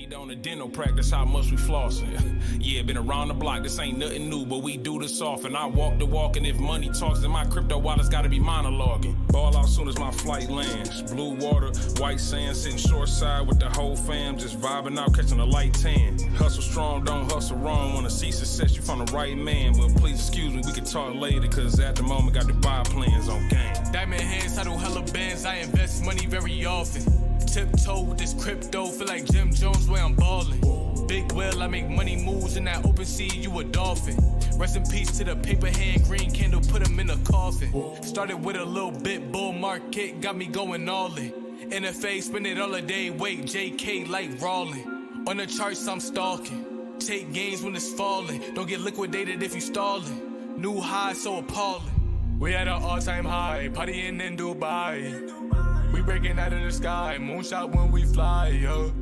Paid on the dental practice, how much we flossing. Yeah, been around the block, this ain't nothing new, but we do this often. I walk the walk, and if money talks, then my crypto wallet's gotta be monologuing. Ball out soon as my flight lands. Blue water, white sand, sitting short side with the whole fam, just vibing out, catching a light tan. Hustle strong, don't hustle wrong. Wanna see success, you found the right man. But please excuse me, we can talk later, cause at the moment got Dubai plans on game. Diamond hands, I do hella bands, I invest money very often. Tiptoe with this crypto, feel like Jim Jones where I'm ballin'. Big whale, I make money moves in that open sea, you a dolphin. Rest in peace to the paper hand, green candle, put him in a coffin. Started with a little bit, bull market, got me going all in. NFA, spend it all a day, wait, JK like Rawlin'. On the charts, I'm stalking. Take gains when it's falling, don't get liquidated if you stallin'. New high, so appalling. We at an all-time high, partying in Dubai. We breaking out of the sky, moonshot when we fly, yo.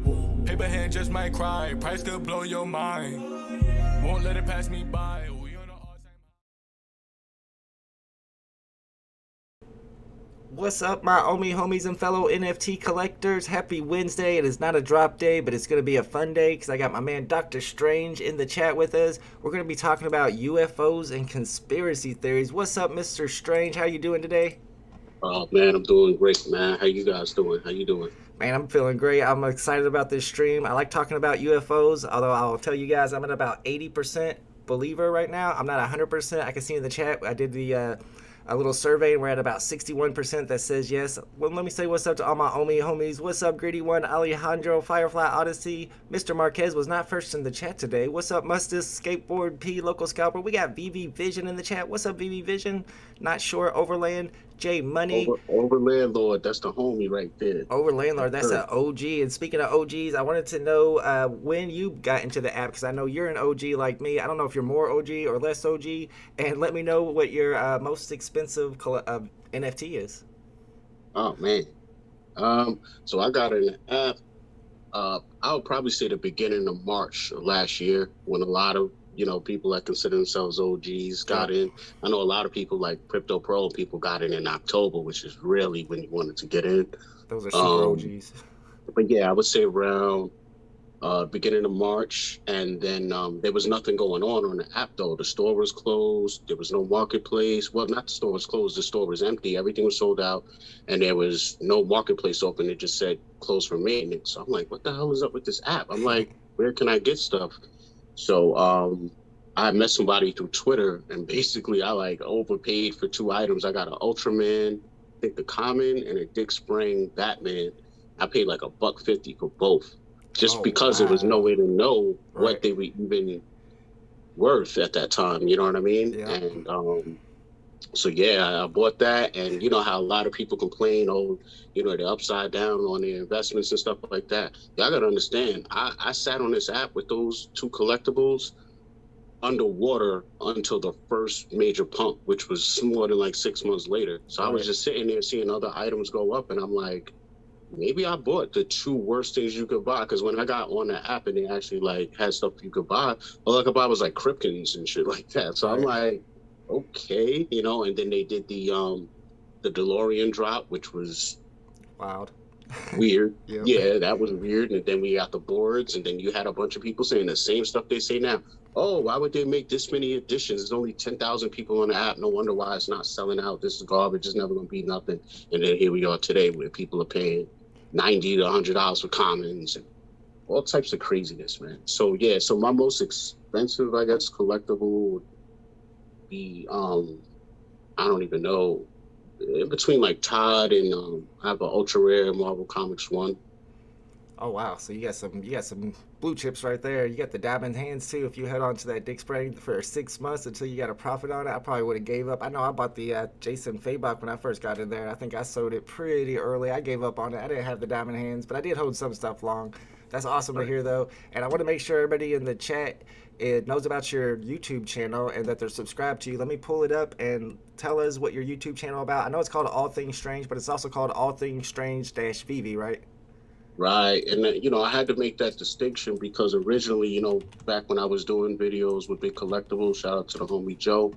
Paper hand just might cry, price could blow your mind. Won't let it pass me by. We on an all-time high. What's up, my homies and fellow NFT collectors? Happy Wednesday. It is not a drop day, but it's going to be a fun day because I got my man Dr. Strange in the chat with us. We're going to be talking about UFOs and conspiracy theories. What's up, Mr. Strange? How you doing today? Oh man, I'm doing great, man. How you guys doing? How you doing? Man, I'm feeling great. I'm excited about this stream. I like talking about UFOs, although I'll tell you guys I'm at about 80% believer right now. I'm not 100%. I can see in the chat, I did the a little survey, and we're at about 61% that says yes. Well, let me say what's up to all my homies. What's up, Greedy One, Alejandro, Firefly Odyssey. Mr. Marquez was not first in the chat today. What's up, Mustis, Skateboard P, Local Scalper. We got VV Vision in the chat. What's up, VV Vision? Not sure. Overland, J Money. Overlandlord, that's the homie right there. Overlandlord, that's an OG. And speaking of OGs, I wanted to know when you got into the app, because I know you're an OG like me. I don't know if you're more OG or less OG. And let me know what your most expensive NFT is. Oh man, so I got an app. I would probably say the beginning of March of last year, when a lot of people that consider themselves OGs got in. I know a lot of people like Crypto Pro people got in October, which is really when you wanted to get in. Those are super OGs. But yeah, I would say around beginning of March, and then there was nothing going on the app though. The store was closed. There was no marketplace. Well, not the store was closed. The store was empty. Everything was sold out, and there was no marketplace open. It just said closed for maintenance. So I'm like, what the hell is up with this app? I'm like, where can I get stuff? So I met somebody through Twitter, and basically I like overpaid for 2 items. I got an Ultraman, I think the Common, and a Dick Sprang Batman. I paid like $150 for both, just because there was no way to know what they were even worth at that time. You know what I mean? Yeah. And so yeah, I bought that, and you know how a lot of people complain, they're upside down on their investments and stuff like that. Y'all gotta understand, I sat on this app with those 2 collectibles underwater until the first major pump, which was more than like 6 months later. So I was just sitting there seeing other items go up, and I'm like, maybe I bought the 2 worst things you could buy, because when I got on the app and they actually like had stuff you could buy, all I could buy was like Kryptons and shit like that. So I'm like, okay, and then they did the DeLorean drop, which was wild, weird. Yeah, that was weird. And then we got the boards, and then you had a bunch of people saying the same stuff they say now. Oh, why would they make this many editions? There's only 10,000 people on the app. No wonder why it's not selling out. This is garbage. It's never gonna be nothing. And then here we are today, where people are paying $90 to $100 for commons and all types of craziness, man. So yeah, so my most expensive, I guess, collectible would be I don't even know, in between like Todd and I have an ultra rare Marvel Comics 1. Oh wow, so you got some blue chips right there. You got the diamond hands too. If you head on to that Dick Sprang for 6 months until you got a profit on it, I probably would have gave up. I know I bought the Jason Fabok when I first got in there. I think I sold it pretty early. I gave up on it. I didn't have the diamond hands, but I did hold some stuff long. That's awesome to hear though. And I want to make sure everybody in the chat knows about your YouTube channel and that they're subscribed to you. Let me pull it up and tell us what your YouTube channel about. I know it's called All Things Strange, but it's also called All Things Strange-VV, right? Right. And, I had to make that distinction because originally, back when I was doing videos with Big Collectibles, shout out to the homie Joe,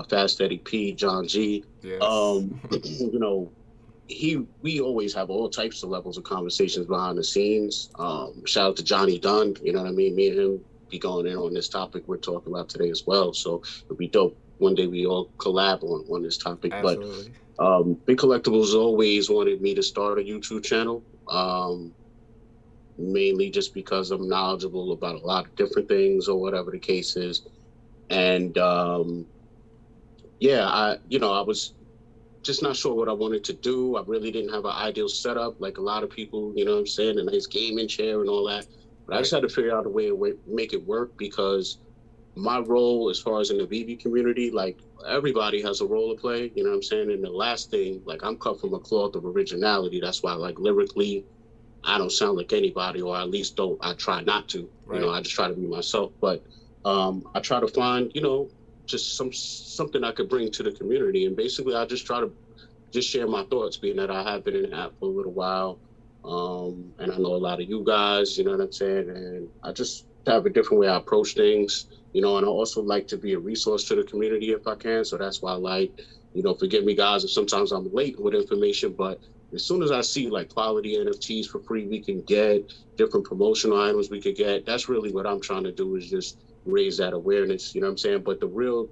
Fast Eddie P, John G, Yes. we always have all types of levels of conversations behind the scenes. Shout out to Johnny Dunn, you know what I mean? Me and him be going in on this topic we're talking about today as well. So it'd be dope. One day we all collab on this topic. Absolutely. But Big Collectibles always wanted me to start a YouTube channel. Mainly just because I'm knowledgeable about a lot of different things or whatever the case is. And yeah, I was just not sure what I wanted to do. I really didn't have an ideal setup, like a lot of people, you know what I'm saying, a nice gaming chair and all that. But I just had to figure out a way to make it work, because my role as far as in the VV community, like everybody has a role to play, you know what I'm saying? And the last thing, like I'm cut from a cloth of originality. That's why, like, lyrically, I don't sound like anybody, or at least I try not to, you know, I just try to be myself. But I try to find, you know, just something I could bring to the community. And basically I just try to just share my thoughts, being that I have been in the app for a little while. And I know a lot of you guys, you know what I'm saying? And I just have a different way I approach things, you know, and I also like to be a resource to the community if I can. So that's why I like, you know, forgive me guys if sometimes I'm late with information, but as soon as I see like quality NFTs for free we can get, different promotional items we could get, that's really what I'm trying to do, is just raise that awareness, you know what I'm saying? But the real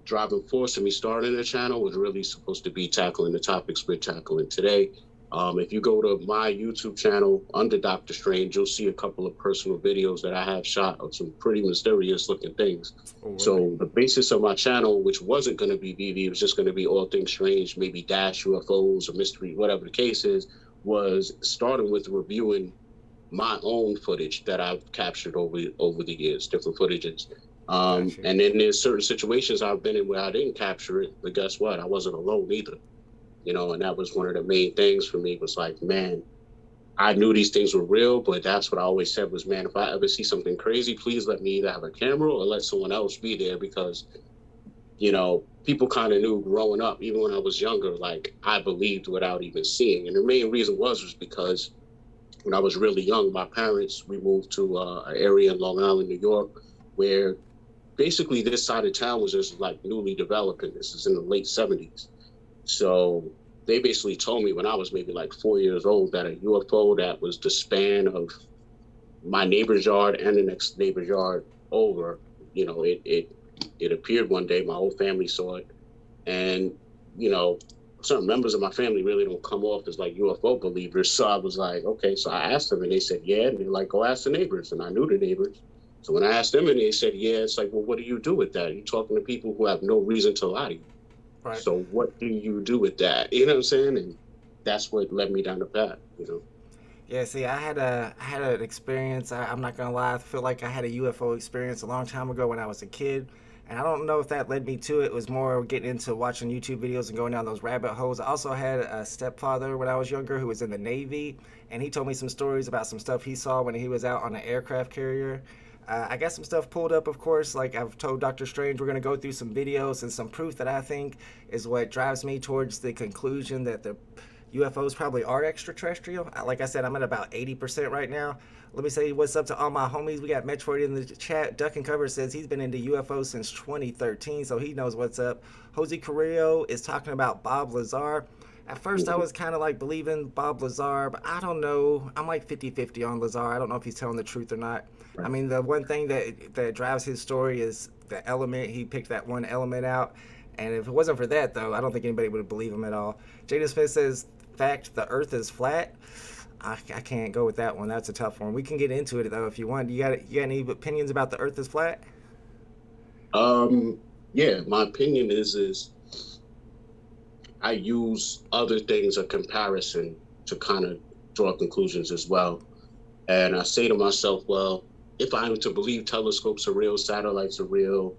driving force of me starting the channel was really supposed to be tackling the topics we're tackling today. If you go to my YouTube channel under Dr. Strange, you'll see a couple of personal videos that I have shot of some pretty mysterious looking things. Oh, really? So the basis of my channel, which wasn't going to be VV, it was just going to be all things strange, maybe dash UFOs or mystery, whatever the case is, was starting with reviewing my own footage that I've captured over the years, different footages. And then there's certain situations I've been in where I didn't capture it, but guess what? I wasn't alone either. You know, and that was one of the main things for me, was like, man, I knew these things were real, but that's what I always said was, man, if I ever see something crazy, please let me either have a camera or let someone else be there, because, you know, people kind of knew growing up, even when I was younger, like I believed without even seeing. And the main reason was because when I was really young, my parents, we moved to an area in Long Island, New York, where basically this side of town was just like newly developing. This is in the late 70s. So they basically told me when I was maybe like 4 years old that a UFO that was the span of my neighbor's yard and the next neighbor's yard over, you know, it appeared one day. My whole family saw it. And, you know, certain members of my family really don't come off as like UFO believers. So I was like, okay. So I asked them and they said, yeah. And they're like, go ask the neighbors. And I knew the neighbors. So when I asked them and they said, yeah, it's like, well, what do you do with that? You're talking to people who have no reason to lie to you. Right. So what do you do with that? You know what I'm saying? And that's what led me down the path, you know? Yeah, see, I had an experience. I'm not going to lie. I feel like I had a UFO experience a long time ago when I was a kid. And I don't know if that led me to it. It was more getting into watching YouTube videos and going down those rabbit holes. I also had a stepfather when I was younger who was in the Navy. And he told me some stories about some stuff he saw when he was out on an aircraft carrier. I got some stuff pulled up, of course. Like I've told Dr. Strange, we're going to go through some videos and some proof that I think is what drives me towards the conclusion that the UFOs probably are extraterrestrial. Like I said, I'm at about 80% right now. Let me say what's up to all my homies. We got Metroid in the chat. Duck and Cover says he's been into UFOs since 2013, so he knows what's up. Jose Carrillo is talking about Bob Lazar. At first, I was kind of like believing Bob Lazar, but I don't know. I'm like 50-50 on Lazar. I don't know if he's telling the truth or not. Right. I mean, the one thing that drives his story is the element. He picked that one element out. And if it wasn't for that, though, I don't think anybody would believe him at all. Jaden Smith says, fact, the earth is flat. I can't go with that one. That's a tough one. We can get into it, though, if you want. You got any opinions about the earth is flat? Yeah, my opinion is I use other things of comparison to kind of draw conclusions as well. And I say to myself, well, if I'm to believe telescopes are real, satellites are real,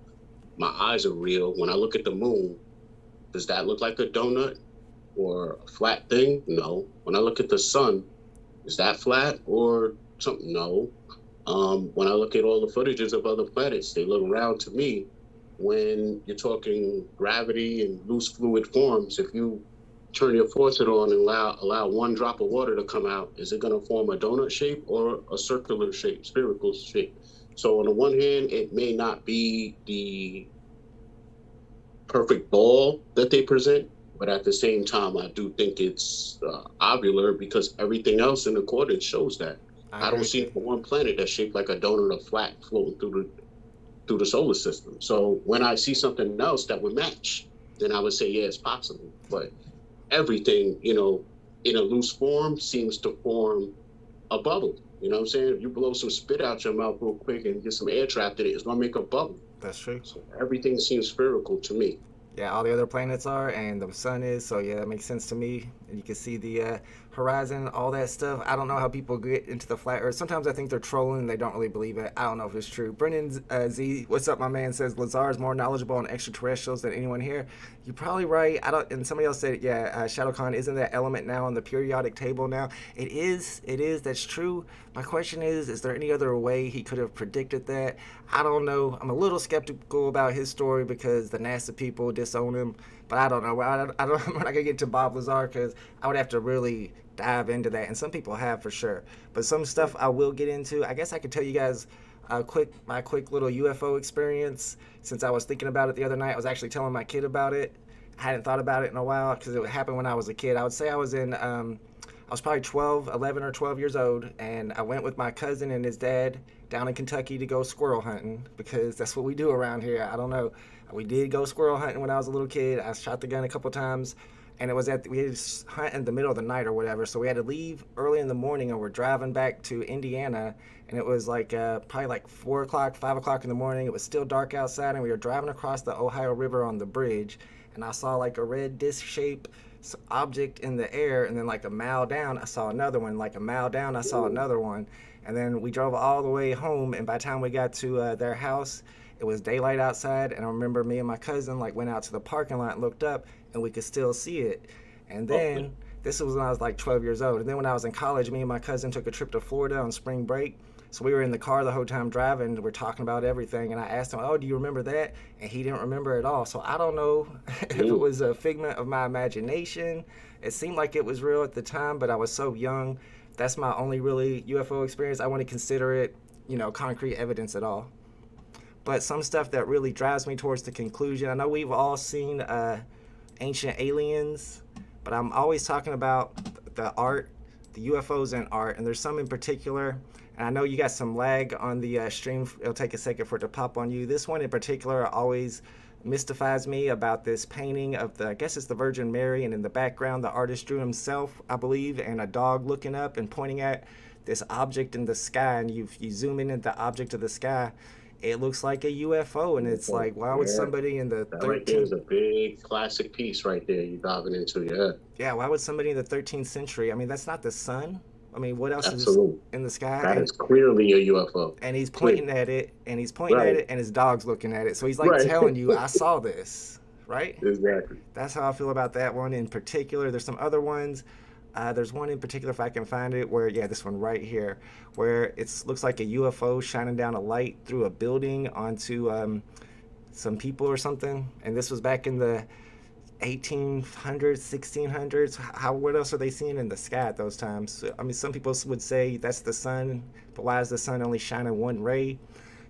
my eyes are real, when I look at the moon, does that look like a donut or a flat thing? No. When I look at the sun, is that flat or something? No. When I look at all the footages of other planets, they look round to me. When you're talking gravity and loose fluid forms, if you turn your faucet on and allow one drop of water to come out, is it going to form a donut shape or a circular shape, spherical shape? So on the one hand, it may not be the perfect ball that they present, But at the same time, I do think it's ovular because everything else in accordance shows that. I I agree don't with see you. one planet that's shaped like a donut or flat floating through the solar system. So when I see something else that would match, then I would say, yeah, it's possible. But everything, in a loose form seems to form a bubble. You know what I'm saying? If you blow some spit out your mouth real quick and get some air trapped in it, it's gonna make a bubble. That's true. So everything seems spherical to me. Yeah, all the other planets are, and the sun is. So yeah, that makes sense to me. And you can see the horizon, all that stuff. I don't know how people get into the flat Earth. Sometimes I think they're trolling and they don't really believe it. I don't know if it's true. Brendan Z, what's up, my man? Says Lazar is more knowledgeable on extraterrestrials than anyone here. You're probably right. I don't. And somebody else said, yeah, Shadow Khan, isn't that element now on the periodic table now? It is. It is. That's true. My question is there any other way he could have predicted that? I don't know. I'm a little skeptical about his story because the NASA people disown him. But I don't know. I don't. I'm not gonna get to Bob Lazar because I would have to really dive into that, and some people have for sure. But some stuff I will get into. I guess I could tell you guys my quick little UFO experience since I was thinking about it the other night. I was actually telling my kid about it. I hadn't thought about it in a while because it happened when I was a kid. I would say I was in. I was probably 11 or 12 years old, and I went with my cousin and his dad down in Kentucky to go squirrel hunting because that's what we do around here. I don't know. We did go squirrel hunting when I was a little kid. I shot the gun a couple times, and it was we had to hunt in the middle of the night or whatever. So we had to leave early in the morning, and we're driving back to Indiana, and it was like probably like 4 o'clock, 5 o'clock in the morning. It was still dark outside, and we were driving across the Ohio River on the bridge, and I saw like a red disc shape object in the air, and then like a mile down I saw another one, like a mile down I saw another one, and then we drove all the way home, and by the time we got to their house, it was daylight outside, and I remember me and my cousin like went out to the parking lot and looked up, and we could still see it. And then this was when I was like 12 years old, and then when I was in college, me and my cousin took a trip to Florida on spring break. So we were in the car the whole time driving. We're talking about everything, and I asked him, "Oh, do you remember that?" And he didn't remember at all. So I don't know if it was a figment of my imagination. It seemed like it was real at the time, but I was so young. That's my only really UFO experience. I wouldn't consider it, concrete evidence at all. But some stuff that really drives me towards the conclusion. I know we've all seen Ancient Aliens, but I'm always talking about the art, the UFOs and art, and there's some in particular. And I know you got some lag on the stream. It'll take a second for it to pop on you. This one in particular always mystifies me about this painting of I guess it's the Virgin Mary, and in the background the artist drew himself, I believe, and a dog looking up and pointing at this object in the sky, and you zoom in at the object of the sky. It looks like a UFO, and it's like, why would somebody in the 13th... Right there is a big classic piece right there you're diving into, yeah. Yeah, why would somebody in the 13th century... I mean, that's not the sun. I mean, what else Absolutely. is in the sky? That is clearly a UFO. And he's pointing at it, and his dog's looking at it. So he's like telling you, I saw this, right? Exactly. That's how I feel about that one in particular. There's some other ones. There's one in particular, if I can find it, where, this one right here, where it looks like a UFO shining down a light through a building onto some people or something. And this was back in the 1800s, 1600s. What else are they seeing in the sky at those times? I mean, some people would say that's the sun, but why is the sun only shining one ray?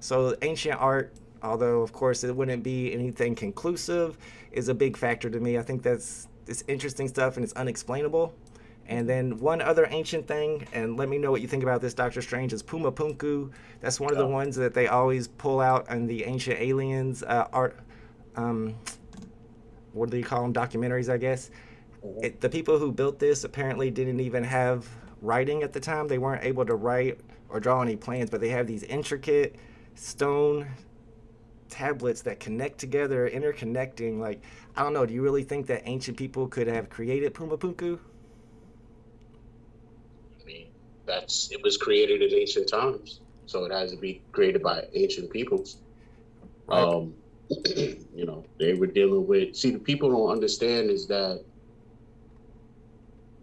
So ancient art, although of course it wouldn't be anything conclusive, is a big factor to me. I think it's interesting stuff, and it's unexplainable. And then one other ancient thing, and let me know what you think about this, Dr. Strange, is Puma Punku. That's one of the ones that they always pull out in the Ancient Aliens art. What do you call them? Documentaries, I guess. The people who built this apparently didn't even have writing at the time. They weren't able to write or draw any plans, but they have these intricate stone tablets that connect together, interconnecting. Like, I don't know, do you really think that ancient people could have created Puma Punku? I mean, it was created in ancient times, so it has to be created by ancient peoples. Right. They were dealing with, the people don't understand is that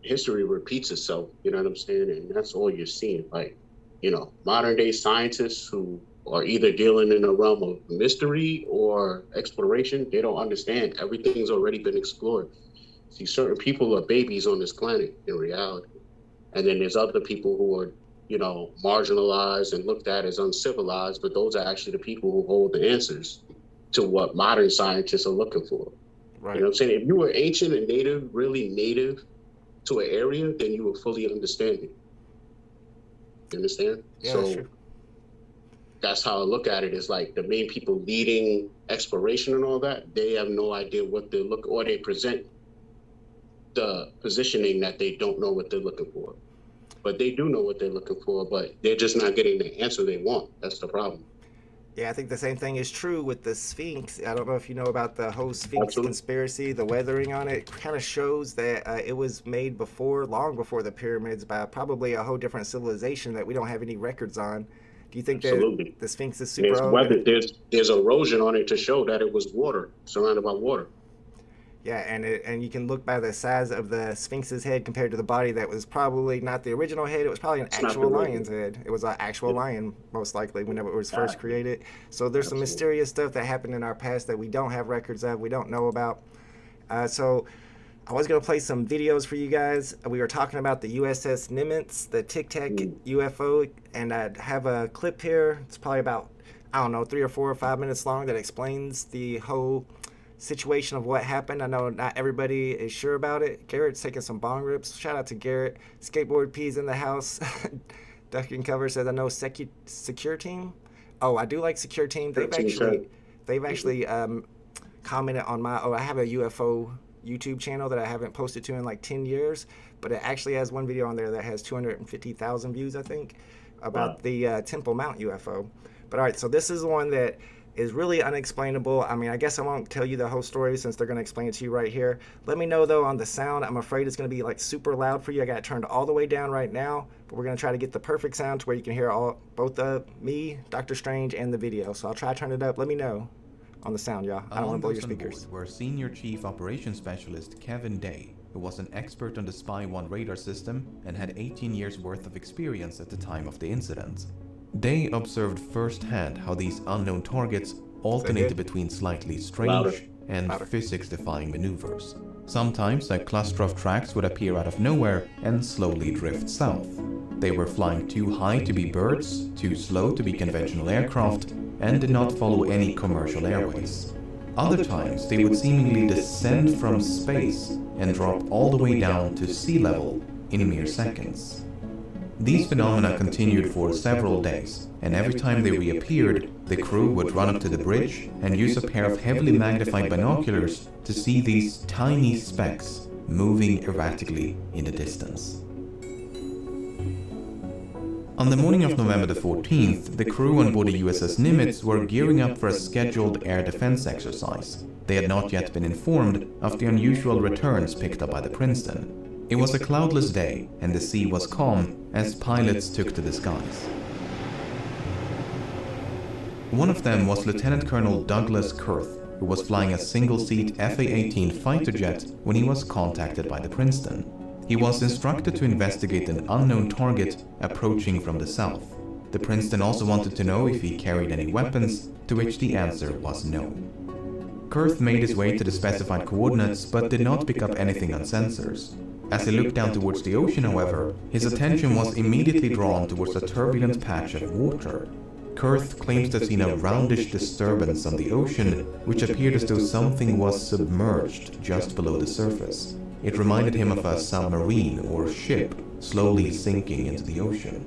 history repeats itself, you know what I'm saying? And that's all you're seeing. Like, modern day scientists who are either dealing in a realm of mystery or exploration, they don't understand. Everything's already been explored. See, certain people are babies on this planet in reality. And then there's other people who are, marginalized and looked at as uncivilized, but those are actually the people who hold the answers to what modern scientists are looking for. Right. You know what I'm saying? If you were ancient and native, really native to an area, then you would fully understand it. You understand? Yeah, so that's true. that's how I look at it. Is like the main people leading exploration and all that, they have no idea what they look, or they present the positioning that they don't know what they're looking for. But they do know what they're looking for, but they're just not getting the answer they want. That's the problem. Yeah, I think the same thing is true with the Sphinx. I don't know if you know about the whole Sphinx Absolutely. conspiracy. The weathering on it kind of shows that it was made long before the pyramids, by probably a whole different civilization that we don't have any records on. Do you think Absolutely. that the Sphinx is super There's old? weather. There's erosion on it to show that it was water, surrounded by water. Yeah, and you can look by the size of the Sphinx's head compared to the body that was probably not the original head. It was probably an It's not actual the lion's head. It was an actual lion, most likely, whenever it was first Exactly. created. So there's some Absolutely. mysterious stuff that happened in our past that we don't have records of, we don't know about. So I was going to play some videos for you guys. We were talking about the USS Nimitz, the Tic Tac UFO, and I have a clip here. It's probably about, I don't know, 3 or 4 or 5 minutes long that explains the whole situation of what happened. I know not everybody is sure about it. Garrett's taking some bong rips. Shout out to Garrett. Skateboard P's in the house. Duck and Cover says, I know Secure Team. Oh, I do like Secure Team. They've actually commented on my, I have a UFO YouTube channel that I haven't posted to in like 10 years, but it actually has one video on there that has 250,000 views, I think, about the Temple Mount UFO. But all right, so this is the one that is really unexplainable. I mean, I guess I won't tell you the whole story since they're going to explain it to you right here. Let me know, though, on the sound. I'm afraid it's going to be like super loud for you. I got it turned all the way down right now, but we're going to try to get the perfect sound to where you can hear both me, Dr. Strange, and the video. So I'll try to turn it up. Let me know on the sound, y'all. I don't want to blow your speakers. Were Senior Chief Operations Specialist Kevin Day, who was an expert on the Spy 1 radar system and had 18 years worth of experience at the time of the incident. Day observed firsthand how these unknown targets alternated between slightly strange and physics-defying maneuvers. Sometimes a cluster of tracks would appear out of nowhere and slowly drift south. They were flying too high to be birds, too slow to be conventional aircraft, and did not follow any commercial airways. Other times, they would seemingly descend from space and drop all the way down to sea level in mere seconds. These phenomena continued for several days, and every time they reappeared, the crew would run up to the bridge and use a pair of heavily magnified binoculars to see these tiny specks moving erratically in the distance. On the morning of November the 14th, the crew on board the USS Nimitz were gearing up for a scheduled air defense exercise. They had not yet been informed of the unusual returns picked up by the Princeton. It was a cloudless day, and the sea was calm as pilots took to the skies. One of them was Lieutenant Colonel Douglas Kurth, who was flying a single-seat FA-18 fighter jet when he was contacted by the Princeton. He was instructed to investigate an unknown target approaching from the south. The Princeton also wanted to know if he carried any weapons, to which the answer was no. Kurth made his way to the specified coordinates, but did not pick up anything on sensors. As he looked down towards the ocean, however, his attention was immediately drawn towards a turbulent patch of water. Kurth claims to have seen a roundish disturbance on the ocean, which appeared as though something was submerged just below the surface. It reminded him of a submarine or ship slowly sinking into the ocean.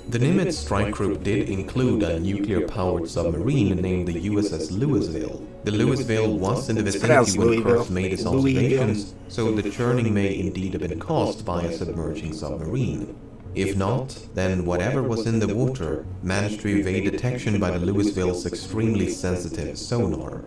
The Nimitz strike group did include a nuclear-powered submarine named the USS Louisville. The Louisville was in the vicinity when Kurth made his observations, so the churning may indeed have been caused by a submerging submarine. If not, then whatever was in the water managed to evade detection by the Louisville's extremely sensitive sonar.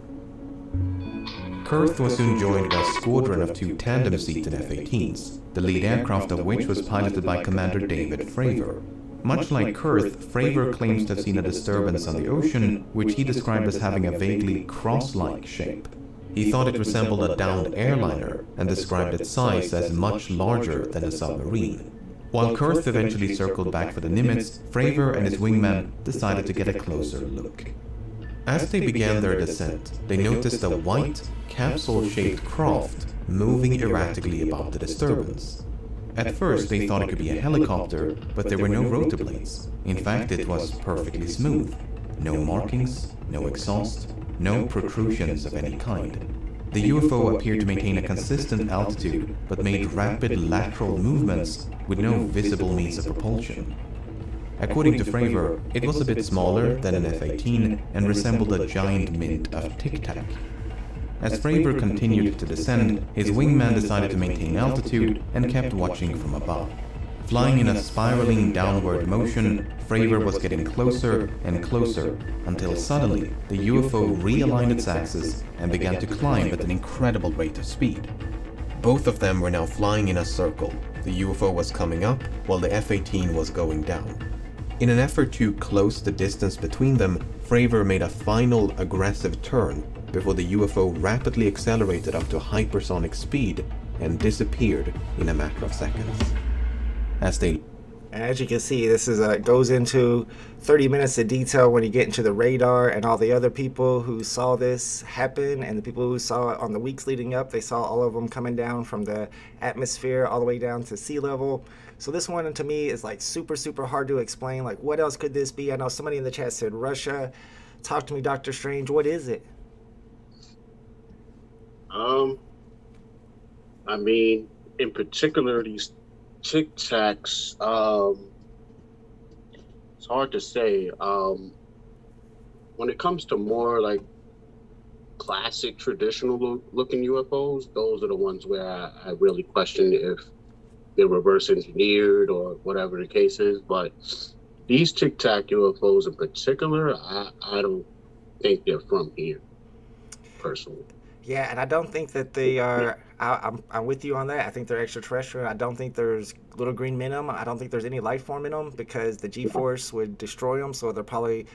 Kurth was soon joined by a squadron of 2 tandem-seated F-18s, the lead aircraft of which was piloted by Commander David Fravor. Much like Kurth, Fravor claims to have seen a disturbance on the ocean, which he described as having a vaguely cross-like shape. He thought it resembled a downed airliner and described its size as much larger than a submarine. While Kurth eventually circled back for the Nimitz, Fravor and his wingman decided to get a closer look. As they began their descent, they noticed a white, capsule-shaped craft moving erratically above the disturbance. At first, they thought it could be a helicopter, but there were no rotor blades. In fact, it was perfectly smooth. No markings, no exhaust, no protrusions of any kind. The UFO appeared to maintain a consistent altitude, but made rapid lateral movements with no visible means of propulsion. According to Fravor, it was a bit smaller than an F-18 and resembled a giant mint of Tic Tac. As Fravor continued to descend, his wingman decided to maintain altitude and kept watching from above. Flying in a spiraling downward motion, Fravor was getting closer and closer until suddenly the UFO realigned its axis and began to climb at an incredible rate of speed. Both of them were now flying in a circle. The UFO was coming up while the F-18 was going down. In an effort to close the distance between them, Fravor made a final aggressive turn before the UFO rapidly accelerated up to hypersonic speed and disappeared in a matter of seconds. As you can see, this is goes into 30 minutes of detail when you get into the radar and all the other people who saw this happen, and the people who saw it on the weeks leading up. They saw all of them coming down from the atmosphere all the way down to sea level. So this one to me is like super hard to explain. Like, what else could this be? I know somebody in the chat said Russia. Talk to me, Dr. Strange. What is it? I mean, in particular, these Tic Tacs, it's hard to say. When it comes to more like classic, traditional looking UFOs, those are the ones where I really question if they're reverse engineered or whatever the case is. But these Tic Tac UFOs in particular, I don't think they're from here, personally. Yeah, and I don't think that they are. I'm with you on that. I think they're extraterrestrial. I don't think there's little green men in them. I don't think there's any life form in them because the G-force would destroy them. So they're probably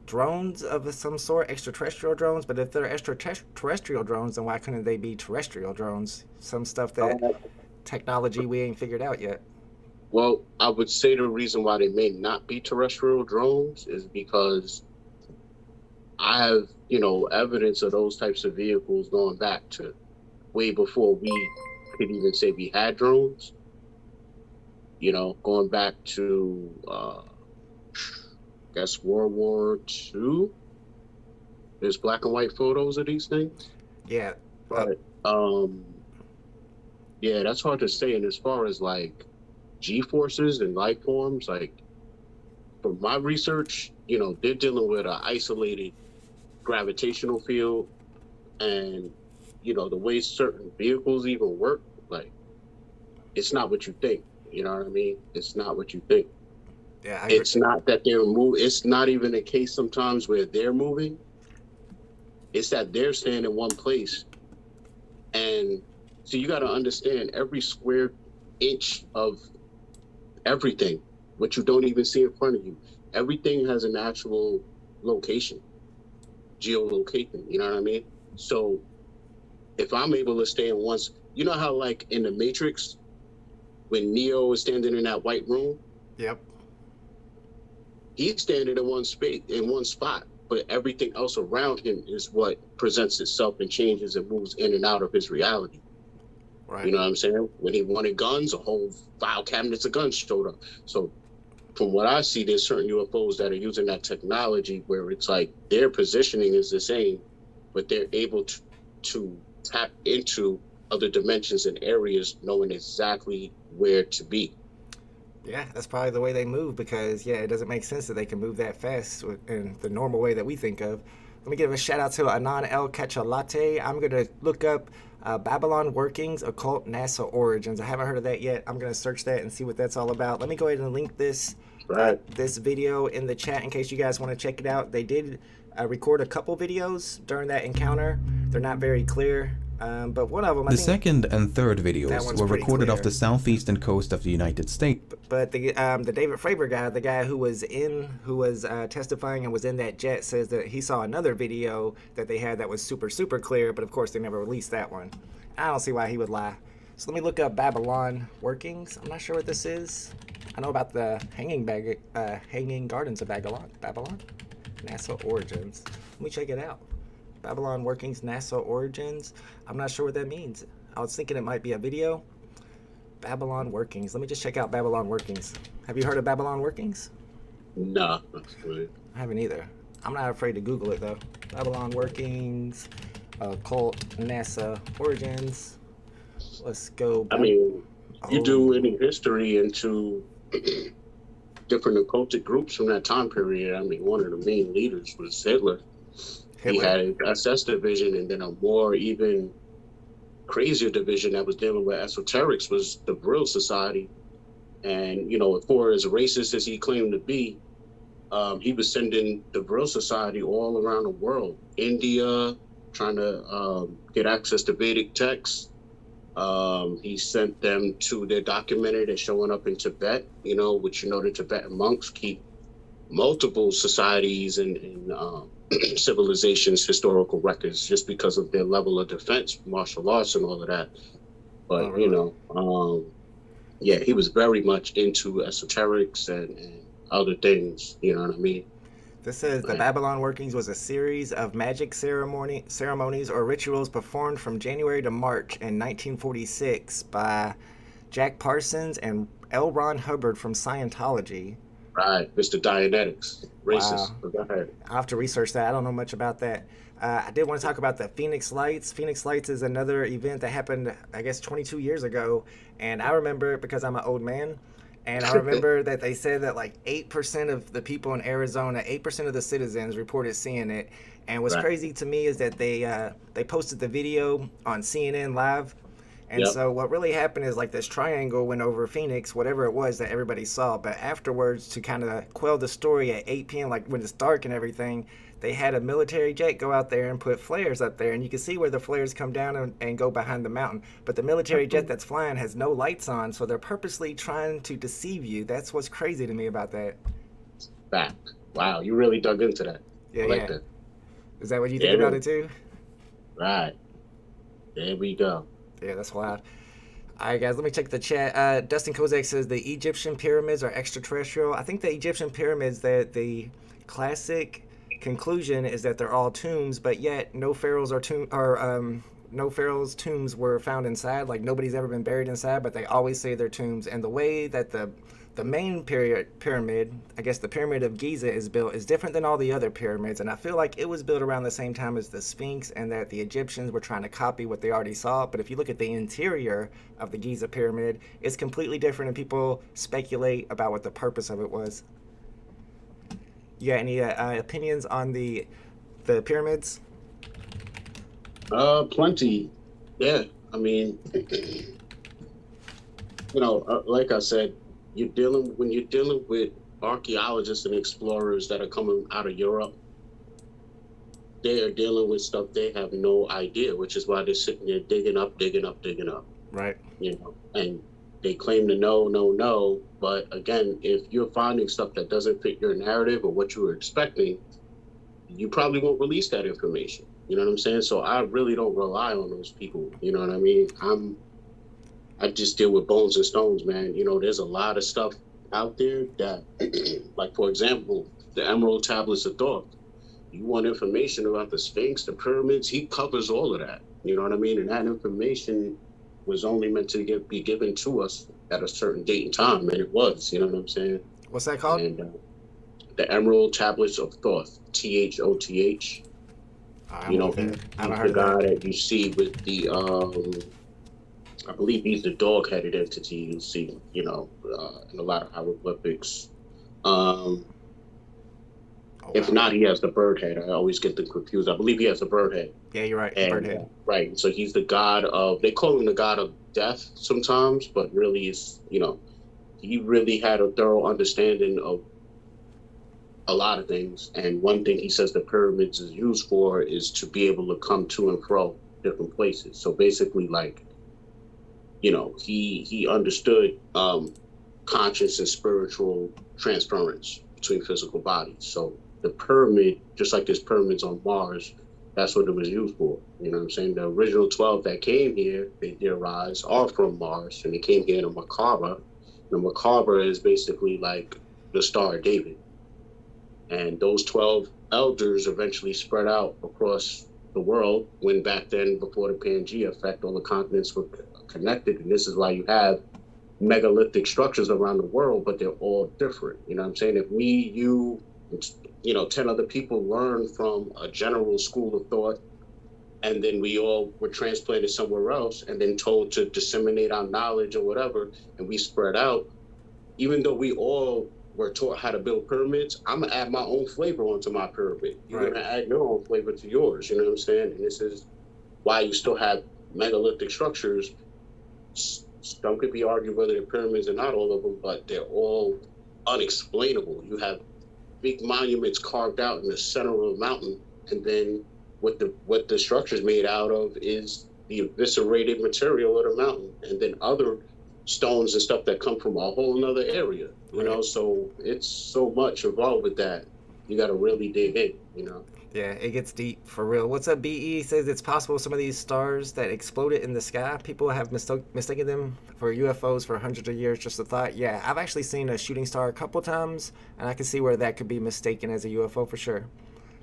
drones of some sort, extraterrestrial drones. But if they're extraterrestrial drones, then why couldn't they be terrestrial drones? Some stuff that technology we ain't figured out yet. Well, I would say the reason why they may not be terrestrial drones is because I have, evidence of those types of vehicles going back to way before we could even say we had drones. Going back to, I guess, World War II. There's black and white photos of these things. Yeah. But, yeah, that's hard to say. And as far as like G-forces and life forms, like from my research, they're dealing with an isolated gravitational field, and the way certain vehicles even work, like it's not what you think. You know what I mean? It's not what you think. Yeah, it's not that they're moving. It's not even a case sometimes where they're moving. It's that they're staying in one place, and so you got to understand every square inch of everything, what you don't even see in front of you. Everything has an actual location. Geolocating, you know what I mean? So if I'm able to stay in one, how like in the Matrix, when Neo was standing in that white room? Yep. He's standing in one space, in one spot, but everything else around him is what presents itself and changes and moves in and out of his reality. Right. You know what I'm saying? When he wanted guns, a whole file cabinets of guns showed up. So from what I see, there's certain UFOs that are using that technology where it's like their positioning is the same, but they're able to tap into other dimensions and areas knowing exactly where to be. Yeah, that's probably the way they move because, it doesn't make sense that they can move that fast in the normal way that we think of. Let me give a shout out to Anon El Cachalate. I'm going to look up Babylon Workings, Occult NASA Origins. I haven't heard of that yet. I'm going to search that and see what that's all about. Let me go ahead and link this this video in the chat in case you guys want to check it out. They did record a couple videos during that encounter. They're not very clear, but one of them, the second and third videos were recorded off the southeastern coast of the United States. But the David Fravor guy, the guy who was testifying and was in that jet, says that he saw another video that they had that was super clear, but of course they never released that one. I don't see why he would lie. So let me look up Babylon Workings. I'm not sure what this is. I know about the Hanging Gardens of Babylon. NASA Origins. Let me check it out. Babylon Workings, NASA Origins. I'm not sure what that means. I was thinking it might be a video. Babylon Workings. Let me just check out Babylon Workings. Have you heard of Babylon Workings? Nah, that's good. I haven't either. I'm not afraid to Google it though. Babylon Workings. Occult NASA origins. Let's go back. I mean, you Oh. do any history into different occultic groups from that time period. I mean, one of the main leaders was Hitler. He had an SS division, and then a more even crazier division that was dealing with esoterics was the Brill Society. And, you know, for as racist as he claimed to be, he was sending the Brill Society all around the world. India, trying to get access to Vedic texts. He sent them to their documentary that's showing up in Tibet, you know, which, you know, the Tibetan monks keep multiple societies and civilizations' historical records just because of their level of defense, martial arts and all of that. But, you know, yeah, he was very much into esoterics and other things, you know what I mean? This says the Babylon workings was a series of magic ceremonies or rituals performed from January to March in 1946 by Jack Parsons and L. Ron Hubbard from Scientology. Right, Mr. Dianetics, racist. Wow. Go ahead. I'll have to research that. I don't know much about that. I did want to talk about the Phoenix Lights. Phoenix Lights is another event that happened, I guess, 22 years ago. And I remember it because I'm an old man. And I remember that they said that like 8% of the people in Arizona, 8% of the citizens reported seeing it. And what's crazy to me is that they posted the video on CNN Live. And so what really happened is like this triangle went over Phoenix, whatever it was that everybody saw. But afterwards, to kind of quell the story at 8 p.m., like when it's dark and everything, they had a military jet go out there and put flares up there. And you can see where the flares come down and go behind the mountain. But the military jet that's flying has no lights on. So they're purposely trying to deceive you. That's what's crazy to me about that. Fact. Wow, you really dug into that. Yeah, I like that. Is that what you think about it too? Right. There we go. Yeah, that's wild. All right, guys, let me check the chat. Dustin Kozak says the Egyptian pyramids are extraterrestrial. I think the Egyptian pyramids, that the classic conclusion is that they're all tombs, but yet no pharaohs no pharaohs' tombs were found inside. Like nobody's ever been buried inside, but they always say they're tombs. And the way that the main pyramid, I guess the Pyramid of Giza is built, is different than all the other pyramids. And I feel like it was built around the same time as the Sphinx, and that the Egyptians were trying to copy what they already saw. But if you look at the interior of the Giza pyramid, it's completely different, and people speculate about what the purpose of it was. You got any opinions on the pyramids? Plenty. Yeah, I mean, you know, like I said, when you're dealing with archaeologists and explorers that are coming out of Europe, they are dealing with stuff they have no idea, which is why they're sitting there digging up. Right. You know, and they claim to know, but again, if you're finding stuff that doesn't fit your narrative or what you were expecting, you probably won't release that information. You know what I'm saying? So I really don't rely on those people. You know what I mean? I just deal with bones and stones, man. You know, there's a lot of stuff out there that, like, for example, the Emerald Tablets of Thoth. You want information about the Sphinx, the pyramids, he covers all of that. You know what I mean? And that information was only meant to be given to us at a certain date and time, and it was. You know what I'm saying? What's that called? And the Emerald Tablets of Thoth, Thoth. You know, he's the guy that you see with the I believe he's the dog-headed entity you see, you know, in a lot of hieroglyphics. If not, he has the bird head. I always get them confused. I believe he has the bird head. Yeah, you're right. And, bird head. Right. So he's the god of, they call him the god of death sometimes, but really it's, you know, he really had a thorough understanding of a lot of things. And one thing he says the pyramids is used for is to be able to come to and fro different places. So basically, like, you know, he understood conscious and spiritual transference between physical bodies. So the pyramid, just like there's pyramids on Mars, that's what it was used for. You know what I'm saying? The original 12 that came here, they theorize, are from Mars, and they came here in a Macabre. The Macabre is basically like the Star of David. And those 12 elders eventually spread out across the world when back then, before the Pangea effect, all the continents were connected. And this is why you have megalithic structures around the world, but they're all different. You know what I'm saying? If me, you know, 10 other people learn from a general school of thought and then we all were transplanted somewhere else and then told to disseminate our knowledge or whatever, and we spread out. Even though we all were taught how to build pyramids, I'm gonna add my own flavor onto my pyramid. You're Right. gonna add your own flavor to yours. You know what I'm saying? And this is why you still have megalithic structures. Some could be argued whether they're pyramids or not, all of them, but they're all unexplainable. You have big monuments carved out in the center of a mountain, and then what the structure's made out of is the eviscerated material of the mountain, and then other stones and stuff that come from a whole nother area. You know, so it's so much involved with that. You got to really dig in. You know. Yeah, it gets deep for real. What's up, BE? Says it's possible some of these stars that exploded in the sky, people have mistaken them for UFOs for hundreds of years. Just a thought. Yeah, I've actually seen a shooting star a couple times, and I can see where that could be mistaken as a UFO for sure.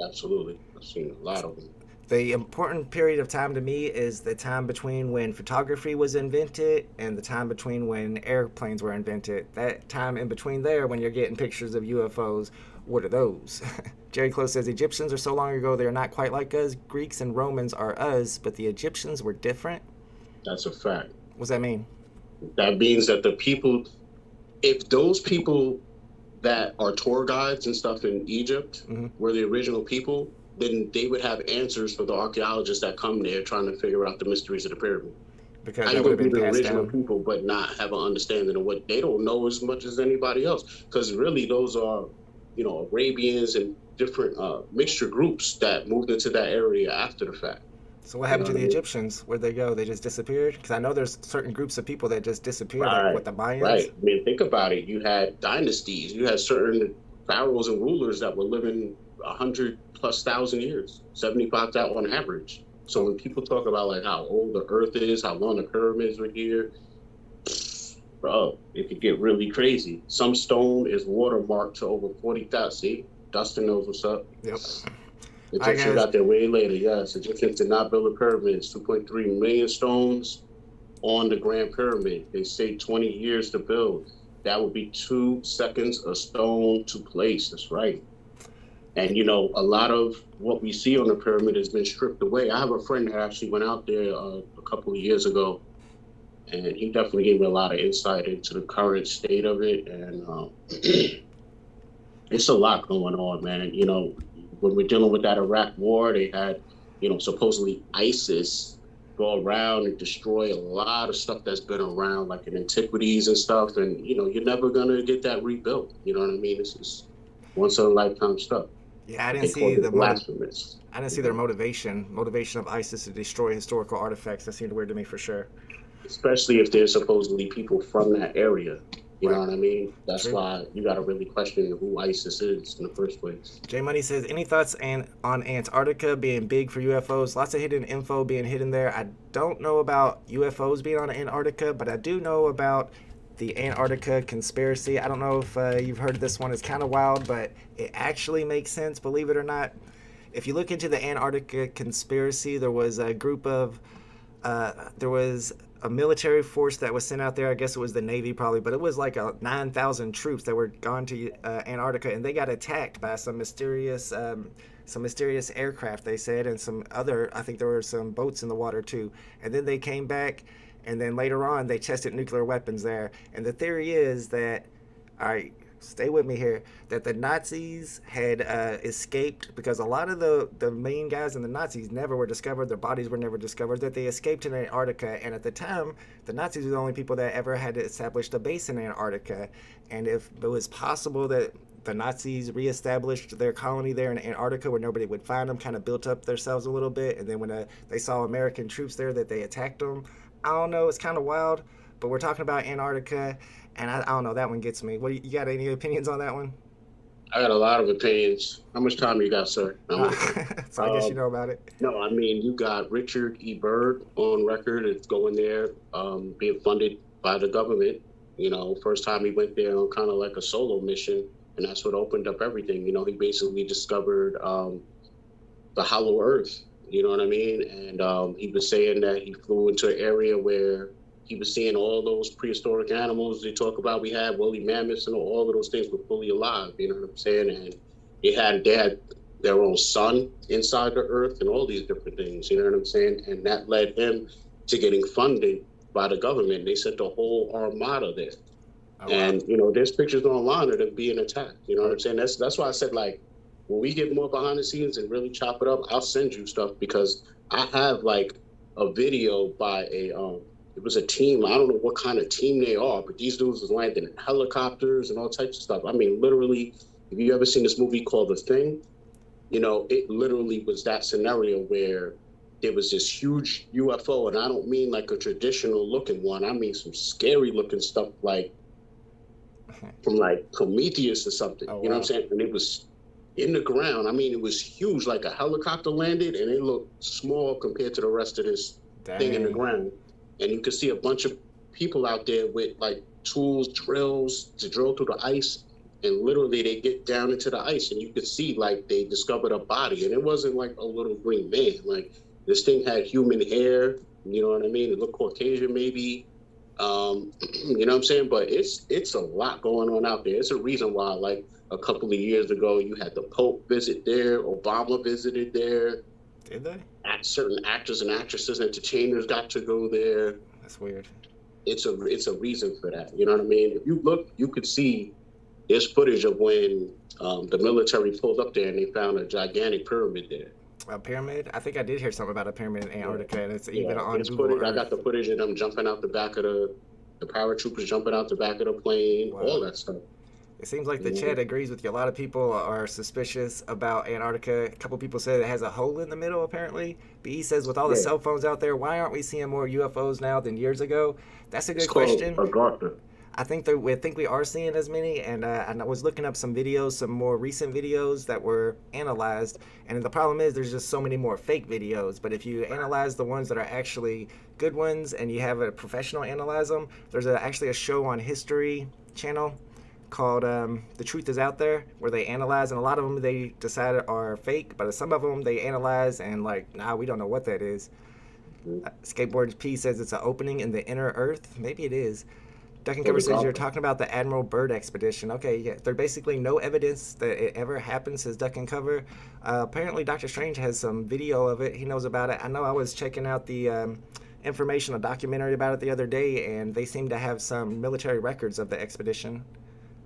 Absolutely. I've seen a lot of them. The important period of time to me is the time between when photography was invented and the time between when airplanes were invented. That time in between there, when you're getting pictures of UFOs, what are those? Jerry Close says Egyptians are so long ago they are not quite like us. Greeks and Romans are us, but the Egyptians were different. That's a fact. What does that mean? That means that the people, if those people that are tour guides and stuff in Egypt were the original people, then they would have answers for the archaeologists that come there trying to figure out the mysteries of the pyramid. Because How that you would gonna have be been the passed original down. people but not have an understanding of what they don't know as much as anybody else? Because really, those are, you know, Arabians and different mixture groups that moved into that area after the fact. So what happened to the what I mean? Egyptians? Where'd they go? They just disappeared? Because I know there's certain groups of people that just disappeared, like Right, what, the Mayans? right. I mean, think about it. You had dynasties. You had certain pharaohs and rulers that were living 100,000+ years, 75,000 on average. So when people talk about like how old the Earth is, how long the pyramids were here, bro, it could get really crazy. Some stone is watermarked to over 40,000. See, Dustin knows what's up. Yep. Egyptians guys. got there way later. Yes, Egyptians did not build the pyramids. 2.3 million stones on the Grand Pyramid. They say 20 years to build. That would be 2 seconds a stone to place. That's right. And, you know, a lot of what we see on the pyramid has been stripped away. I have a friend that actually went out there a couple of years ago, and he definitely gave me a lot of insight into the current state of it. And it's a lot going on, man. You know, when we're dealing with that Iraq war, they had, you know, supposedly ISIS go around and destroy a lot of stuff that's been around, like in antiquities and stuff. And, you know, you're never going to get that rebuilt. You know what I mean? This is once in a lifetime stuff. Yeah, I They didn't call see it the blasphemous. I didn't see their motivation of ISIS to destroy historical artifacts. That seemed weird to me for sure. Especially if they're supposedly people from that area. You know what I mean? That's True. why you got to really question who ISIS is in the first place. J Money says, any thoughts on Antarctica being big for UFOs? Lots of hidden info being hidden there. I don't know about UFOs being on Antarctica, but I do know about the Antarctica conspiracy. I don't know if you've heard of this one. It's kind of wild, but it actually makes sense, believe it or not. If you look into the Antarctica conspiracy, there was a group of, there was a military force that was sent out there. I guess it was the Navy probably, but it was like 9,000 troops that were gone to Antarctica, and they got attacked by some mysterious aircraft, they said, and some other, I think there were some boats in the water too. And then they came back, and then later on they tested nuclear weapons there. And the theory is that, all right, stay with me here, that the Nazis had escaped, because a lot of the main guys in the Nazis never were discovered, their bodies were never discovered, that they escaped to Antarctica. And at the time, the Nazis were the only people that ever had established a base in Antarctica. And if it was possible that the Nazis reestablished their colony there in Antarctica where nobody would find them, kind of built up themselves a little bit, and then when they saw American troops there, that they attacked them. I don't know, it's kind of wild, but we're talking about Antarctica, and I don't know, that one gets me. What you got, any opinions on that one? I got a lot of opinions. How much time you got, sir? So I guess you know about it. No, I mean, you got Richard E. Byrd on record. It's going there, being funded by the government. You know, first time he went there on kind of like a solo mission, and that's what opened up everything. You know, he basically discovered the hollow earth. You know what I mean? And he was saying that he flew into an area where he was seeing all those prehistoric animals they talk about. We had woolly mammoths and all of those things were fully alive. You know what I'm saying? And they had their own sun inside the earth and all these different things, you know what I'm saying? And that led him to getting funded by the government. They sent a whole armada there. Oh, wow. And, you know, there's pictures online of them being attacked, you know what I'm saying? That's why I said, like, when we get more behind the scenes and really chop it up, I'll send you stuff, because I have, like, a video by it was a team. I don't know what kind of team they are, but these dudes was landing in helicopters and all types of stuff. I mean, literally, have you ever seen this movie called The Thing? You know, it literally was that scenario where there was this huge UFO, and I don't mean like a traditional looking one. I mean some scary looking stuff, like from like Prometheus or something. Oh, you know what I'm saying? And it was in the ground. I mean, it was huge, like a helicopter landed, and it looked small compared to the rest of this thing in the ground. And you could see a bunch of people out there with like tools, drills to drill through the ice. And literally they get down into the ice, and you could see like they discovered a body, and it wasn't like a little green man. Like, this thing had human hair, you know what I mean? It looked Caucasian maybe, you know what I'm saying? But it's a lot going on out there. It's a reason why, like, a couple of years ago, you had the Pope visit there, Obama visited there. Did they? Certain actors and actresses, entertainers got to go there. That's weird. It's a reason for that, you know what I mean? If you look, you could see there's footage of when the military pulled up there and they found a gigantic pyramid there. A pyramid? I think I did hear something about a pyramid in Antarctica, and it's even on Google footage. Earth. I got the footage of them jumping out the back of the paratroopers jumping out the back of the plane, all that stuff. It seems like the chat agrees with you. A lot of people are suspicious about Antarctica. A couple people said it has a hole in the middle, apparently. B says, with all the cell phones out there, why aren't we seeing more UFOs now than years ago? That's a good question. I think we are seeing as many, and I was looking up some videos, some more recent videos that were analyzed, and the problem is there's just so many more fake videos. But if you analyze the ones that are actually good ones, and you have a professional analyze them, there's actually a show on History Channel called The Truth Is Out There, where they analyze, and a lot of them they decided are fake, but some of them they analyze and like, nah, we don't know what that is. Skateboard P says it's an opening in the inner earth. Maybe it is. Duck and Cover says you're talking about the Admiral Byrd expedition. Okay, yeah, there's basically no evidence that it ever happened, says Duck and Cover. Apparently Dr. Strange has some video of it. He knows about it. I know I was checking out the information, a documentary about it the other day, and they seem to have some military records of the expedition.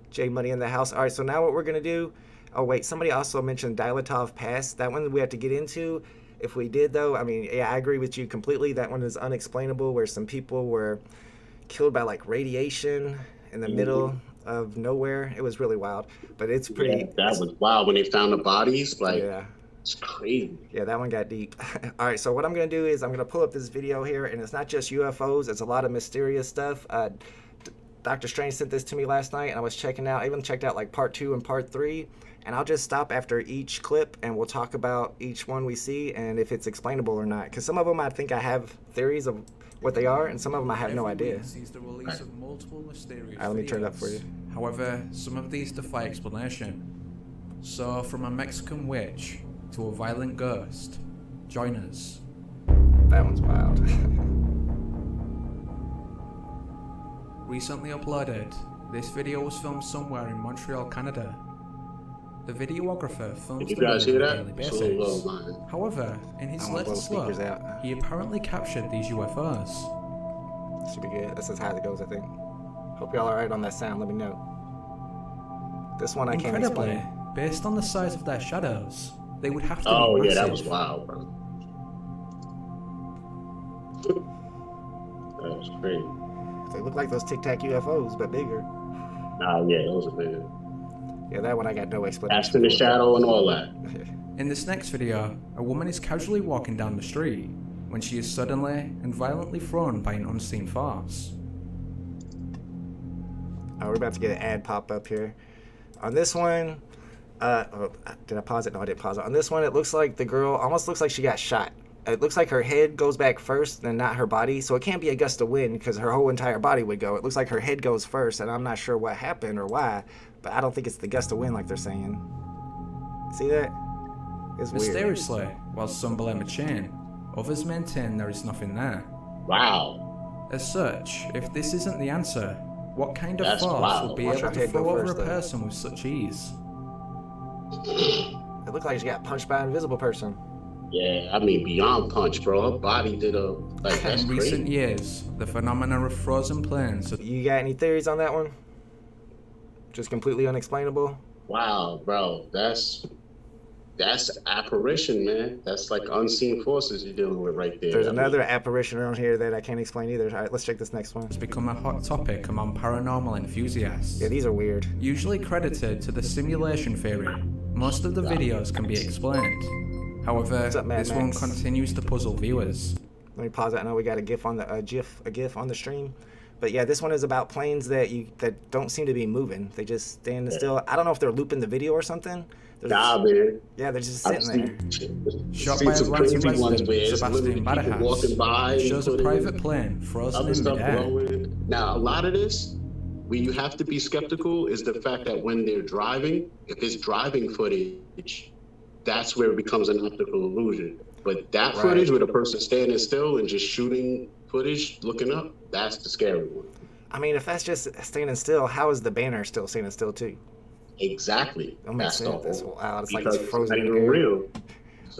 J Money in the house. All right, so now what we're going to do... Oh, wait, somebody also mentioned Dilatov Pass. That one we have to get into. If we did, though, I mean, yeah, I agree with you completely. That one is unexplainable, where some people were killed by like radiation in the middle of nowhere. It was really wild, but it's pretty. Yeah, that was wild when they found the bodies. Like, yeah, it's crazy. Yeah, that one got deep. All right, so what I'm gonna do is I'm gonna pull up this video here, and it's not just UFOs. It's a lot of mysterious stuff. Dr. Strange sent this to me last night, and I was checking out. I even checked out like part 2 and part 3, and I'll just stop after each clip, and we'll talk about each one we see and if it's explainable or not. Because some of them I think I have theories of what they are, and some of them I have no idea. All right, let me turn it up for you. However, some of these defy explanation. So, from a Mexican witch to a violent ghost, join us. That one's wild. Recently uploaded, this video was filmed somewhere in Montreal, Canada. The videographer films the movie on a daily basis. However, in his latest look, he apparently captured these UFOs. Should be good. This is how it goes, I think. Hope y'all alright on that sound, let me know. This one I can't explain. Incredibly, based on the size of their shadows, they would have to be massive. Yeah, that was wild, bro. That was crazy. They look like those Tic Tac UFOs, but bigger. Yeah, those are big. Yeah, that one I got no explanation. Cast in the shadow and all that. In this next video, a woman is casually walking down the street when she is suddenly and violently thrown by an unseen force. Oh, we're about to get an ad pop up here. On this one, did I pause it? No, I didn't pause it. On this one, it looks like the girl almost looks like she got shot. It looks like her head goes back first and not her body, so it can't be a gust of wind because her whole entire body would go. It looks like her head goes first, and I'm not sure what happened or why, but I don't think it's the gust of wind like they're saying. See that? It's weird. Mysteriously, while some blame a chain, others maintain there is nothing there. Wow. As such, if this isn't the answer, what kind of force will be able to throw over a person with such ease? It It looked like she got punched by an invisible person. Yeah, I mean, beyond punch, bro. Her body did a, like, that's In recent years, the phenomenon of frozen planes... You got any theories on that one? Just completely unexplainable? Wow, bro. That's apparition, man. That's like unseen forces you're dealing with right there. There's another apparition around here that I can't explain either. All right, let's check this next one. It's become a hot topic among paranormal enthusiasts. Yeah, these are weird. Usually credited to the simulation theory, most of the videos can be explained. However, this one continues to puzzle viewers. Let me pause that. I know we got a GIF on the GIF on the stream. But yeah, this one is about planes that don't seem to be moving. They just stand still. I don't know if they're looping the video or something. Man. Yeah, they're just sitting there. Shot by Atlanta resident Sebastian Barajas shows a private plane frozen in midair. Now, a lot of this, where you have to be skeptical, is the fact that when they're driving, if it's driving footage, that's where it becomes an optical illusion. But that footage with a person standing still and just shooting footage, looking up, that's the scary one. I mean, if that's just standing still, how is the banner still standing still too? Exactly. That's wow, it's like it's frozen in air. Real.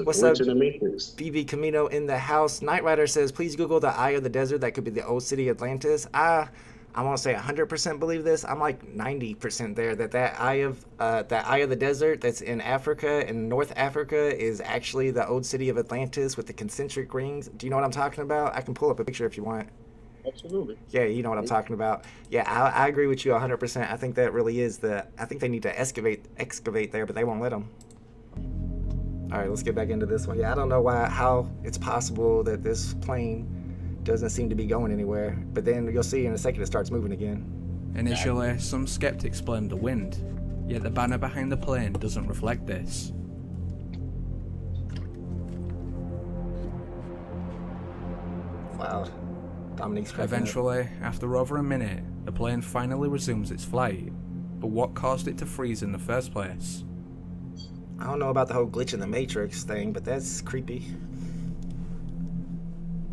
What's up, BB Camino in the house? Night Rider says, please Google the Eye of the Desert. That could be the old city Atlantis. I won't say 100% believe this. I'm like 90% there that Eye of the Desert that's in Africa, in North Africa, is actually the old city of Atlantis with the concentric rings. Do you know what I'm talking about? I can pull up a picture if you want. Absolutely. Yeah, you know what I'm talking about. Yeah, I agree with you 100%. I think that really is I think they need to excavate there, but they won't let them. All right, let's get back into this one. Yeah, I don't know how it's possible that this plane doesn't seem to be going anywhere, but then you'll see in a second it starts moving again. Initially, some skeptics blamed the wind, yet the banner behind the plane doesn't reflect this. Wow. Eventually, after over a minute, the plane finally resumes its flight. But what caused it to freeze in the first place? I don't know about the whole glitch in the Matrix thing, but that's creepy.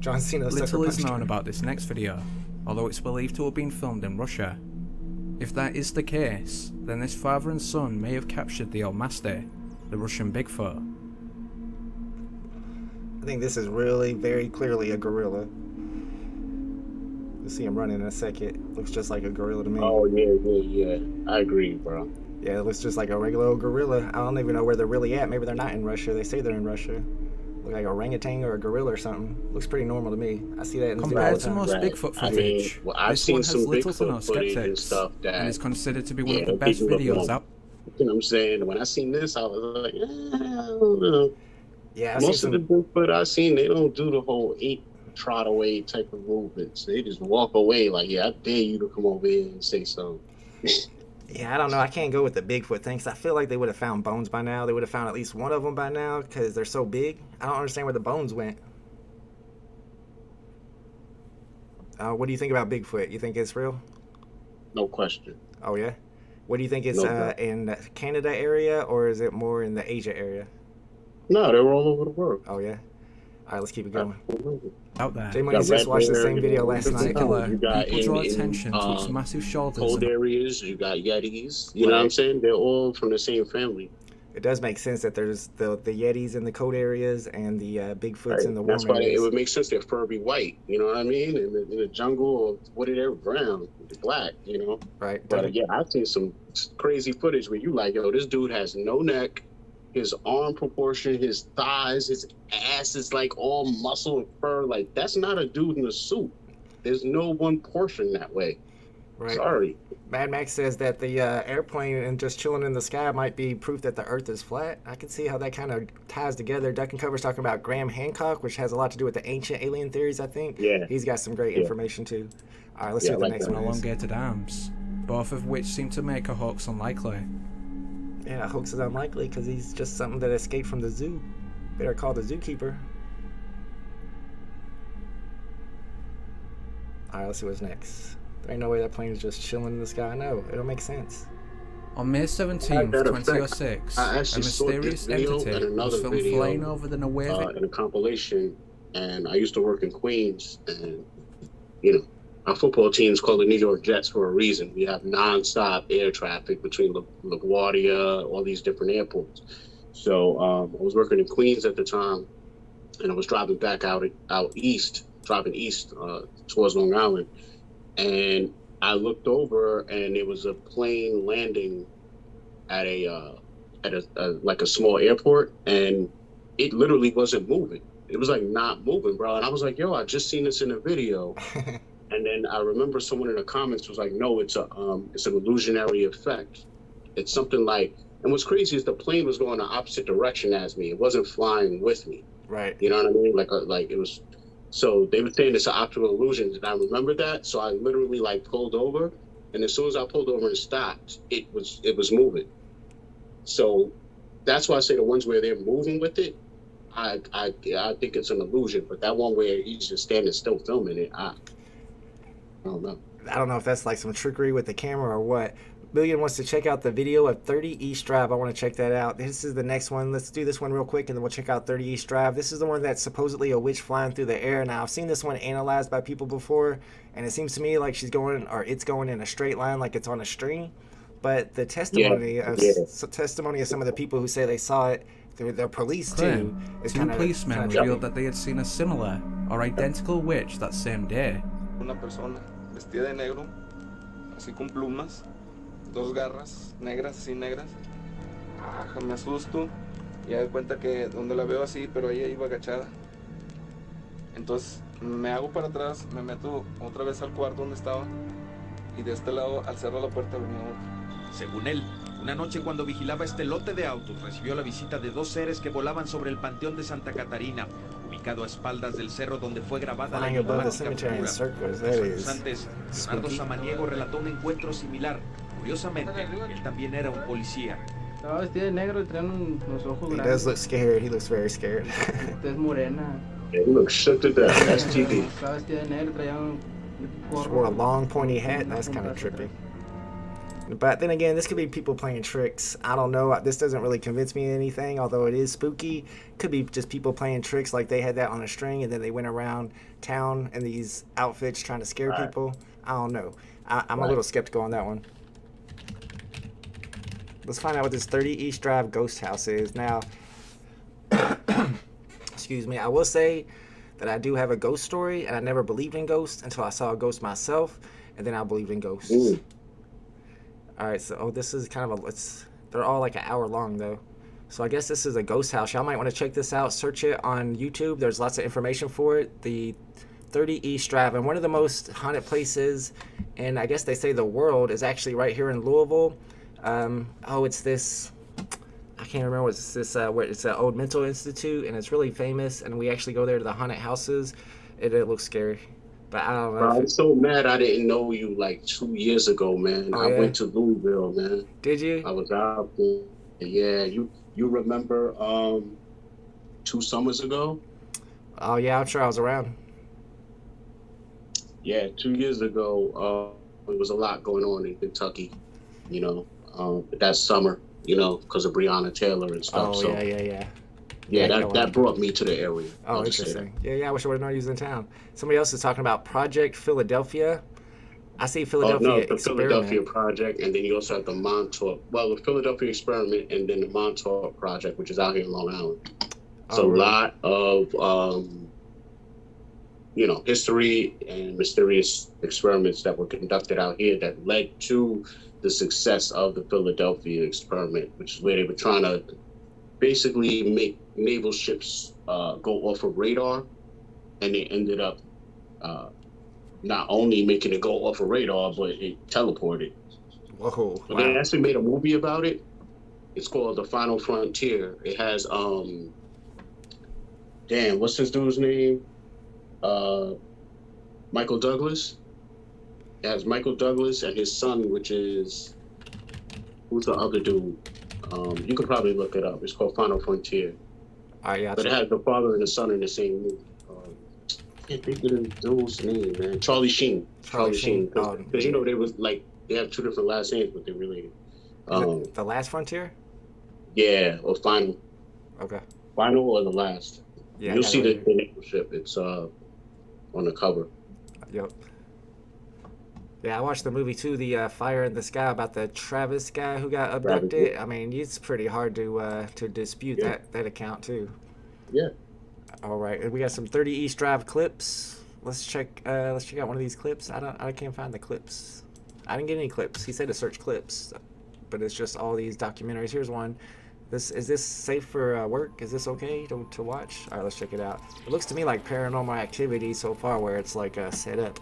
John Cena. Little is known about this next video, although it's believed to have been filmed in Russia. If that is the case, then this father and son may have captured the Almasty, the Russian Bigfoot. I think this is really very clearly a gorilla. You'll see him running in a second. Looks just like a gorilla to me. Oh, yeah. I agree, bro. Yeah, it looks just like a regular old gorilla. I don't even know where they're really at. Maybe they're not in Russia. They say they're in Russia. Look like a orangutan or a gorilla or something. Looks pretty normal to me. I see that in the zoo all the time. Compared to most Bigfoot footage, I've seen some Bigfoot footage and stuff that... and is considered to be one of the best videos out. You know what I'm saying? When I seen this, I was like, I don't know. Yeah, most of the Bigfoot I've seen, they don't do the whole trot away type of movements. They just walk away like, yeah, I dare you to come over here and say something. Yeah, I don't know. I can't go with the Bigfoot thing because I feel like they would have found bones by now. They would have found at least one of them by now because they're so big. I don't understand where the bones went. What do you think about Bigfoot? You think it's real? No question. Oh, yeah? What do you think it's in the Canada area or is it more in the Asia area? No, they were all over the world. Oh, yeah? All right, let's keep it going. Out there. J Money just watched the same video last night. You got people draw attention to its massive shoulders. Cold areas, you got Yetis. You know what I'm saying? They're all from the same family. It does make sense that there's the Yetis in the cold areas and the Bigfoots in the warm areas. That's why it would make sense they're Furby white. You know what I mean? In the jungle, or what are they? Brown, black. You know? Right. But yeah, I've seen some crazy footage where you like, yo, this dude has no neck. His arm proportion, his thighs, his ass is like all muscle and fur. Like, that's not a dude in a suit. There's no one portion that way. Right. Sorry. Mad Max says that the airplane and just chilling in the sky might be proof that the Earth is flat. I can see how that kind of ties together. Duck and Cover's talking about Graham Hancock, which has a lot to do with the ancient alien theories, I think. Yeah. He's got some great information, too. All right, let's see what the next one is. Elongated arms, both of which seem to make a hoax unlikely. Yeah, a hoax is unlikely because he's just something that escaped from the zoo. Better call the zookeeper. Alright, let's see what's next. There ain't no way that plane is just chilling in the sky. No, it don't make sense. On May 17th, 2006, a mysterious entity was filmed flying over the Nueve... in a compilation, and I used to work in Queens, and, you know, our football team is called the New York Jets for a reason. We have non-stop air traffic between LaGuardia, all these different airports. So I was working in Queens at the time, and I was driving back out east towards Long Island, and I looked over, and it was a plane landing at a like a small airport, and it literally wasn't moving. It was like not moving, bro. And I was like, yo, I just seen this in a video. And then I remember someone in the comments was like, no, it's an illusionary effect. It's something like, and what's crazy is the plane was going the opposite direction as me. It wasn't flying with me. Right. You know what I mean? Like it was. So they were saying it's an optical illusion, and I remember that. So I literally like pulled over, and as soon as I pulled over and stopped, it was moving. So that's why I say the ones where they're moving with it, I think it's an illusion. But that one where he's just standing still filming it, I don't know. I don't know if that's like some trickery with the camera or what. Million wants to check out the video of 30 East Drive. I want to check that out. This is the next one. Let's do this one real quick, and then we'll check out 30 East Drive. This is the one that's supposedly a witch flying through the air. Now, I've seen this one analyzed by people before, and it seems to me like it's going in a straight line, like it's on a string. But the testimony of some of the people who say they saw it, they're police too. Two policemen revealed that they had seen a similar or identical witch that same day. Una persona vestida de negro, así con plumas, dos garras negras, así negras. Me asusto y me doy cuenta que donde la veo así, pero ella iba agachada. Entonces me hago para atrás, me meto otra vez al cuarto donde estaba y de este lado al cerrar la puerta venía otro. Según él, una noche cuando vigilaba este lote de autos, recibió la visita de dos seres que volaban sobre el Panteón de Santa Catarina, ubicado a espaldas del cerro donde fue grabada la enigmática figura. Años antes, Leonardo Samaniego relató un encuentro similar. Curiosamente, él también era un policía. Estaba vestido de negro y tenía unos ojos grandes. He does look scared. He looks very scared. Es morena. It looks shook to death. That's TV. Estaba vestido de negro, traía un She wore a long pointy hat. That's kind of trippy. But then again, this could be people playing tricks. I don't know. This doesn't really convince me of anything, although it is spooky. Could be just people playing tricks, like they had that on a string and then they went around town in these outfits trying to scare people. I don't know. I'm a little skeptical on that one. Let's find out what this 30 East Drive ghost house is. Now, excuse me, I will say that I do have a ghost story, and I never believed in ghosts until I saw a ghost myself, and then I believed in ghosts. Ooh. All right, so this is kind of they're all like an hour long though. So I guess this is a ghost house. Y'all might want to check this out. Search it on YouTube. There's lots of information for it. The 30 East Drive, and one of the most haunted places, and I guess they say the world, is actually right here in Louisville. It's this, I can't remember what it's this, it's an old mental institute, and it's really famous, and we actually go there to the haunted houses. It looks scary. But I don't know. Bro, I'm so mad I didn't know you like 2 years ago, man. I went to Louisville, man. Did you? I was out there. Yeah, you remember 2 summers ago? Oh, yeah, I'm sure I was around. Yeah, 2 years ago, there was a lot going on in Kentucky, you know, that summer, you know, because of Breonna Taylor and stuff. Oh, so, yeah. Yeah, that brought me to the area. Oh, interesting. Yeah, I wish I would have known you was in town. Somebody else is talking about Project Philadelphia. I see Philadelphia the Philadelphia Project, and then you also have the Montauk. Well, the Philadelphia Experiment, and then the Montauk Project, which is out here in Long Island. So really? A lot of, you know, history and mysterious experiments that were conducted out here that led to the success of the Philadelphia Experiment, which is where they were trying to basically make naval ships go off of radar, and they ended up not only making it go off of radar, but it teleported. Whoa! Wow. They actually made a movie about it. It's called The Final Frontier. It has what's this dude's name? Michael Douglas. It has Michael Douglas and his son, which is, who's the other dude? You could probably look it up. It's called Final Frontier. Yeah. But it has the father and the son in the same movie. I can't think of the dude's name, man. Charlie Sheen. Charlie Sheen. Because you know they have 2 different last names, but they're related. The Last Frontier? Yeah, or Final. Okay. Final or the Last. Yeah. You'll see the naval ship. It's on the cover. Yep. Yeah, I watched the movie too, the Fire in the Sky, about the Travis guy who got abducted. I mean, it's pretty hard to dispute that account too. Yeah. All right, we got some 30 East Drive clips. Let's check out one of these clips. I can't find the clips. I didn't get any clips. He said to search clips, but it's just all these documentaries. Here's one. Is this safe for work? Is this okay to watch? All right, let's check it out. It looks to me like Paranormal Activity so far, where it's like set up.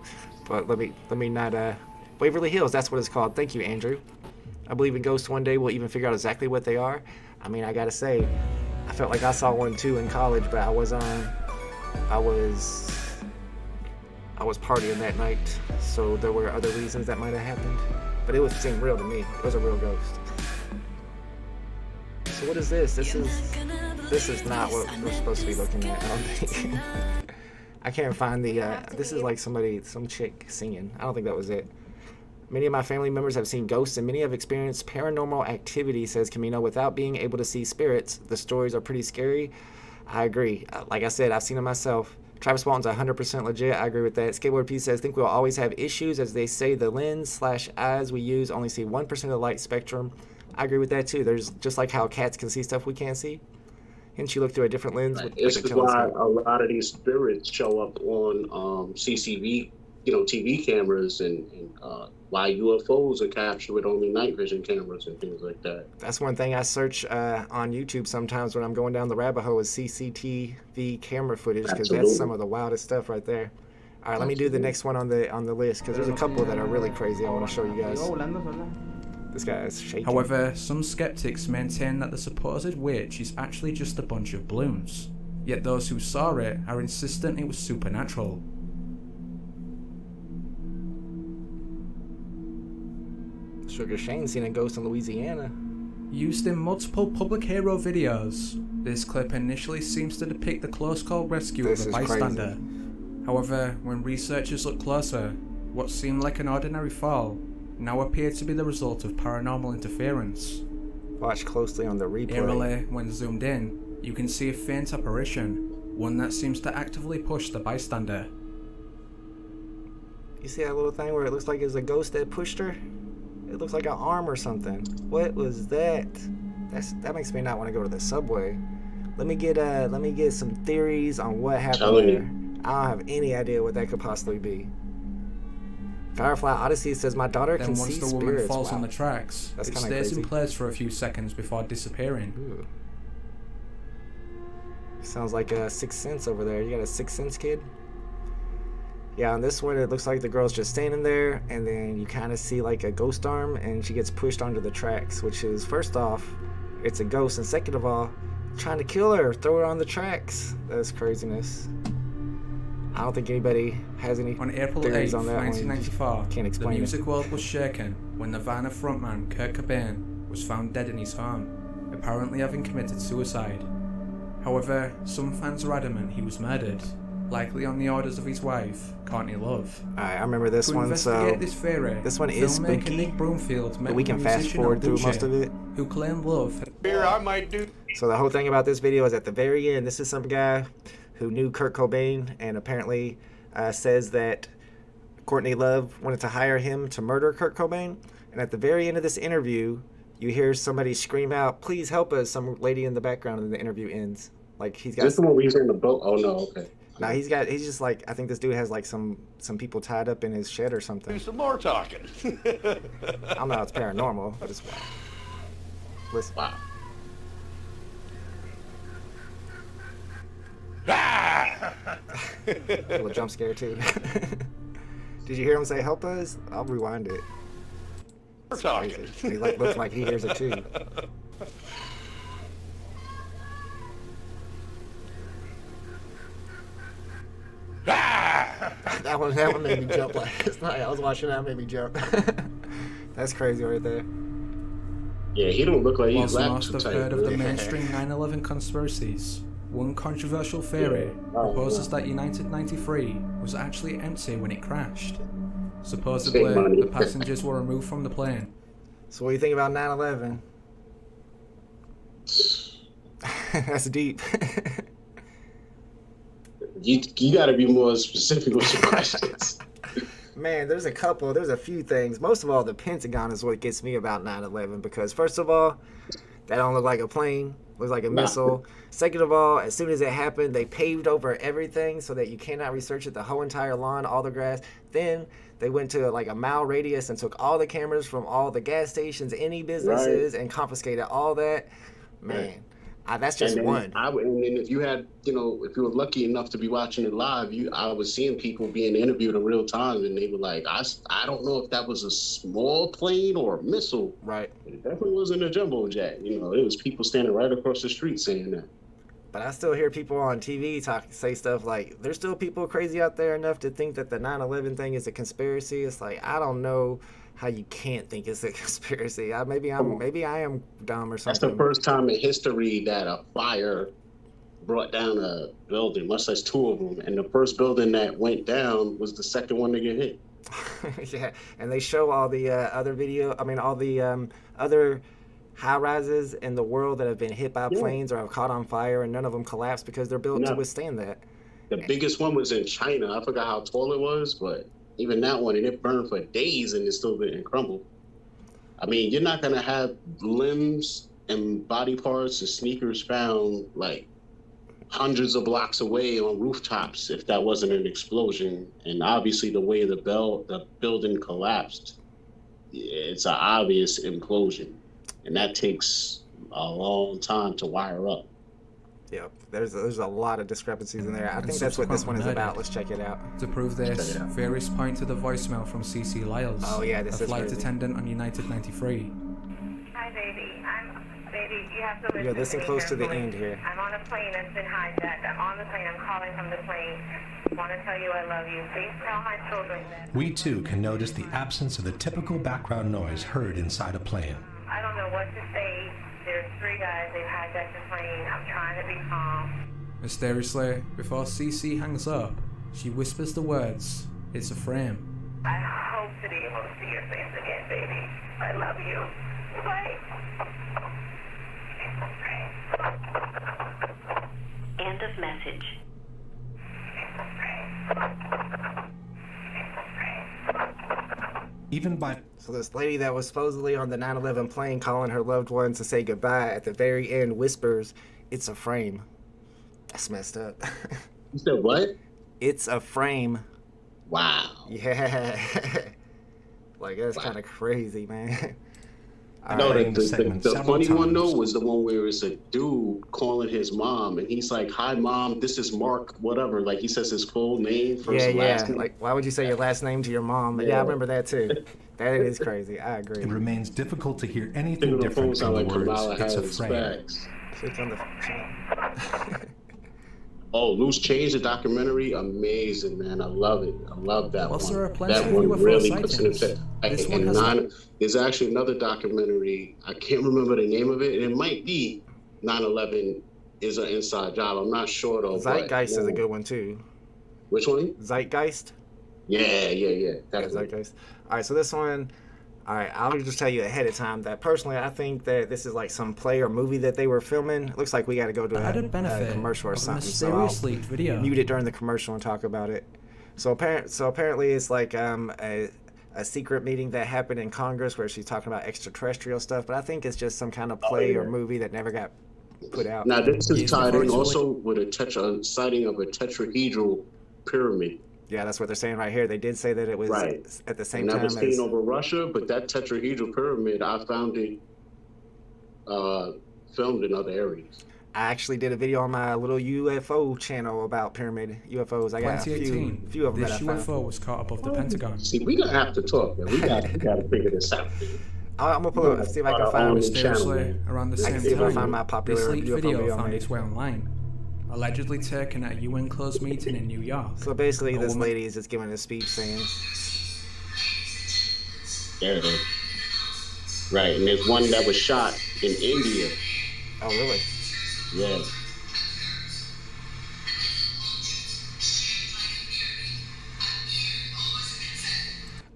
But let me not. Waverly Hills, that's what it's called. Thank you, Andrew. I believe in ghosts. One day we'll even figure out exactly what they are. I mean, I gotta say, I felt like I saw one too in college, but I was partying that night, so there were other reasons that might have happened. But it seemed real to me. It was a real ghost. So what is this? This is not what we're supposed to be looking at, I don't think. I can't find the, this is like some chick singing. I don't think that was it. Many of my family members have seen ghosts, and many have experienced paranormal activity, says Camino. Without being able to see spirits, the stories are pretty scary. I agree. Like I said, I've seen them myself. Travis Walton's 100% legit. I agree with that. Skateboard P says, think we'll always have issues, as they say the lens/eyes we use only see 1% of the light spectrum. I agree with that too. There's just like how cats can see stuff we can't see. And she looked through a different lens. Right. This is why a lot of these spirits show up on CCV, TV cameras, and why UFOs are captured with only night vision cameras and things like that. That's one thing I search on YouTube sometimes when I'm going down the rabbit hole, is CCTV camera footage, because that's some of the wildest stuff right there. All right, let me do the next one on the list, because there's a couple that are really crazy I want to show you guys. This guy is shaking. However, some skeptics maintain that the supposed witch is actually just a bunch of balloons. Yet those who saw it are insistent it was supernatural. Sugar Shane seen a ghost in Louisiana. Used in multiple public hero videos, this clip initially seems to depict the close call rescue of a bystander. Crazy. However, when researchers look closer, what seemed like an ordinary fall now appeared to be the result of paranormal interference. Watch closely on the replay. Eerily, when zoomed in, you can see a faint apparition, one that seems to actively push the bystander. You see that little thing where it looks like it's a ghost that pushed her? It looks like an arm or something. What was that? That makes me not want to go to the subway. Let me get some theories on what happened there. I don't have any idea what that could possibly be. Firefly Odyssey says, my daughter can see spirits. Then once the woman falls on the tracks, it stays crazy. In place for a few seconds before disappearing. Ooh. Sounds like a Sixth Sense over there. You got a Sixth Sense, kid? Yeah, on this one, it looks like the girl's just standing there, and then you kind of see like a ghost arm, and she gets pushed onto the tracks, which is, first off, it's a ghost, and second of all, trying to kill her, throw her on the tracks. That's craziness. I don't think anybody has any on April 8th, 1994, the music world was shaken when Nirvana frontman Kurt Cobain was found dead in his home, apparently having committed suicide. However, some fans are adamant he was murdered, likely on the orders of his wife, Courtney Love. I remember this one, so this theory, this one is spooky, Nick Broomfield but we can fast forward through most of it. Who claimed Love. Here I might do. So the whole thing about this video is at the very end, this is some guy who knew Kurt Cobain and apparently says that Courtney Love wanted to hire him to murder Kurt Cobain. And at the very end of this interview, you hear somebody scream out, "Please help us!" Some lady in the background, and the interview ends. Like he's got. Is this the one where he's in the boat? Oh no, okay. No, he's just like, I think this dude has like some people tied up in his shed or something. Do some more talking. I don't know. It's paranormal, but it's wild. Listen. Wow. A little jump scare too. Did you hear him say "help us"? I'll rewind it. We're talking. He looks like he hears it too. That one made me jump last night. I was watching that, made me jump. That's crazy right there. Yeah, he don't look like he's Whilst most have heard of the mainstream 9/11 conspiracies, one controversial theory proposes that United 93 was actually empty when it crashed. Supposedly, the passengers were removed from the plane. So what do you think about 9/11? That's deep. You got to be more specific with your questions. Man, there's a few things. Most of all, the Pentagon is what gets me about 9/11 because first of all, that don't look like a plane, looks like a missile. Second of all, as soon as it happened, they paved over everything so that you cannot research it, the whole entire lawn, all the grass. Then they went to like a mile radius and took all the cameras from all the gas stations, any businesses, and confiscated all that. Man. That's just one. And then if you had, if you were lucky enough to be watching it live, I was seeing people being interviewed in real time, and they were like, I don't know if that was a small plane or a missile. Right. It definitely wasn't a jumbo jet. It was people standing right across the street saying that. But I still hear people on TV say stuff like, there's still people crazy out there enough to think that the 9/11 thing is a conspiracy. It's like, I don't know how you can't think it's a conspiracy. Maybe I am dumb or something. That's the first time in history that a fire brought down a building, much less two of them. And the first building that went down was the second one to get hit. Yeah, and they show all the all the other high-rises in the world that have been hit by planes or have caught on fire, and none of them collapsed because they're built to withstand that. The biggest one was in China. I forgot how tall it was, but even that one, and it burned for days and it still didn't crumble. I mean, you're not going to have limbs and body parts and sneakers found like hundreds of blocks away on rooftops if that wasn't an explosion. And obviously the way the building collapsed, it's an obvious implosion. And that takes a long time to wire up. Yep, there's a lot of discrepancies in there. I think that's what this one is about. Let's check it out. To prove this, various point to the voicemail from CC Lyles, a flight attendant on United 93. Hi, baby. Baby, you have to listen. Yeah, listen close to the end here. I'm on a plane that's been hijacked. I'm on the plane. I'm calling from the plane. I want to tell you I love you. Please tell my children that. We too can notice the absence of the typical background noise heard inside a plane. I don't know what to say. There's 3 guys. They've hijacked the plane. I'm trying to be calm. Mysteriously, before CC hangs up, she whispers the words, "It's a frame." I hope to be able to see your face again, baby. I love you. Bye. End of message. So this lady that was supposedly on the 9/11 plane calling her loved ones to say goodbye at the very end whispers, "It's a frame." That's messed up. You said what? It's a frame. Wow. Yeah. Like, that's kind of crazy, man. No, the funny one though was the one where it's a dude calling his mom, and he's like, "Hi, mom. This is Mark. Whatever." Like he says his full name, first and last name. Like, why would you say your last name to your mom? Yeah, I remember that too. That is crazy. I agree. It remains difficult to hear anything different from the words. It's a frame. It's on the Oh, Loose Change, the documentary, amazing, man. I love it. I love that one. There are plenty that of one UFO really sightings. puts it in effect. There's actually another documentary. I can't remember the name of it. It might be 9/11 is an inside job. I'm not sure though. Zeitgeist is a good one too. Which one? Zeitgeist. Yeah. Zeitgeist. All right, so this one. All right, I'll just tell you ahead of time that personally I think that this is like some play or movie that they were filming. It looks like we got to go to a commercial or something. So I'll mute it during the commercial and talk about it. So apparently it's like a secret meeting that happened in Congress where she's talking about extraterrestrial stuff. But I think it's just some kind of play or movie that never got put out. Now this is tied in also with a sighting of a tetrahedral pyramid. Yeah, that's what they're saying right here. They did say that it was at the same time that was seen over Russia, but that tetrahedral pyramid, I found it filmed in other areas. I actually did a video on my little UFO channel about pyramid UFOs. I got a few of them. This UFO was caught above the Pentagon. See, we gonna have to talk, man. We gotta figure this out. I'm gonna pull it, see if I can find mysteriously around the same time. Find my popular this leaked UFO video found its way online. Allegedly taken at a UN closed meeting in New York. So basically, this lady is just giving a speech saying, "There it is." Right, and there's one that was shot in India. Oh, really? Yeah.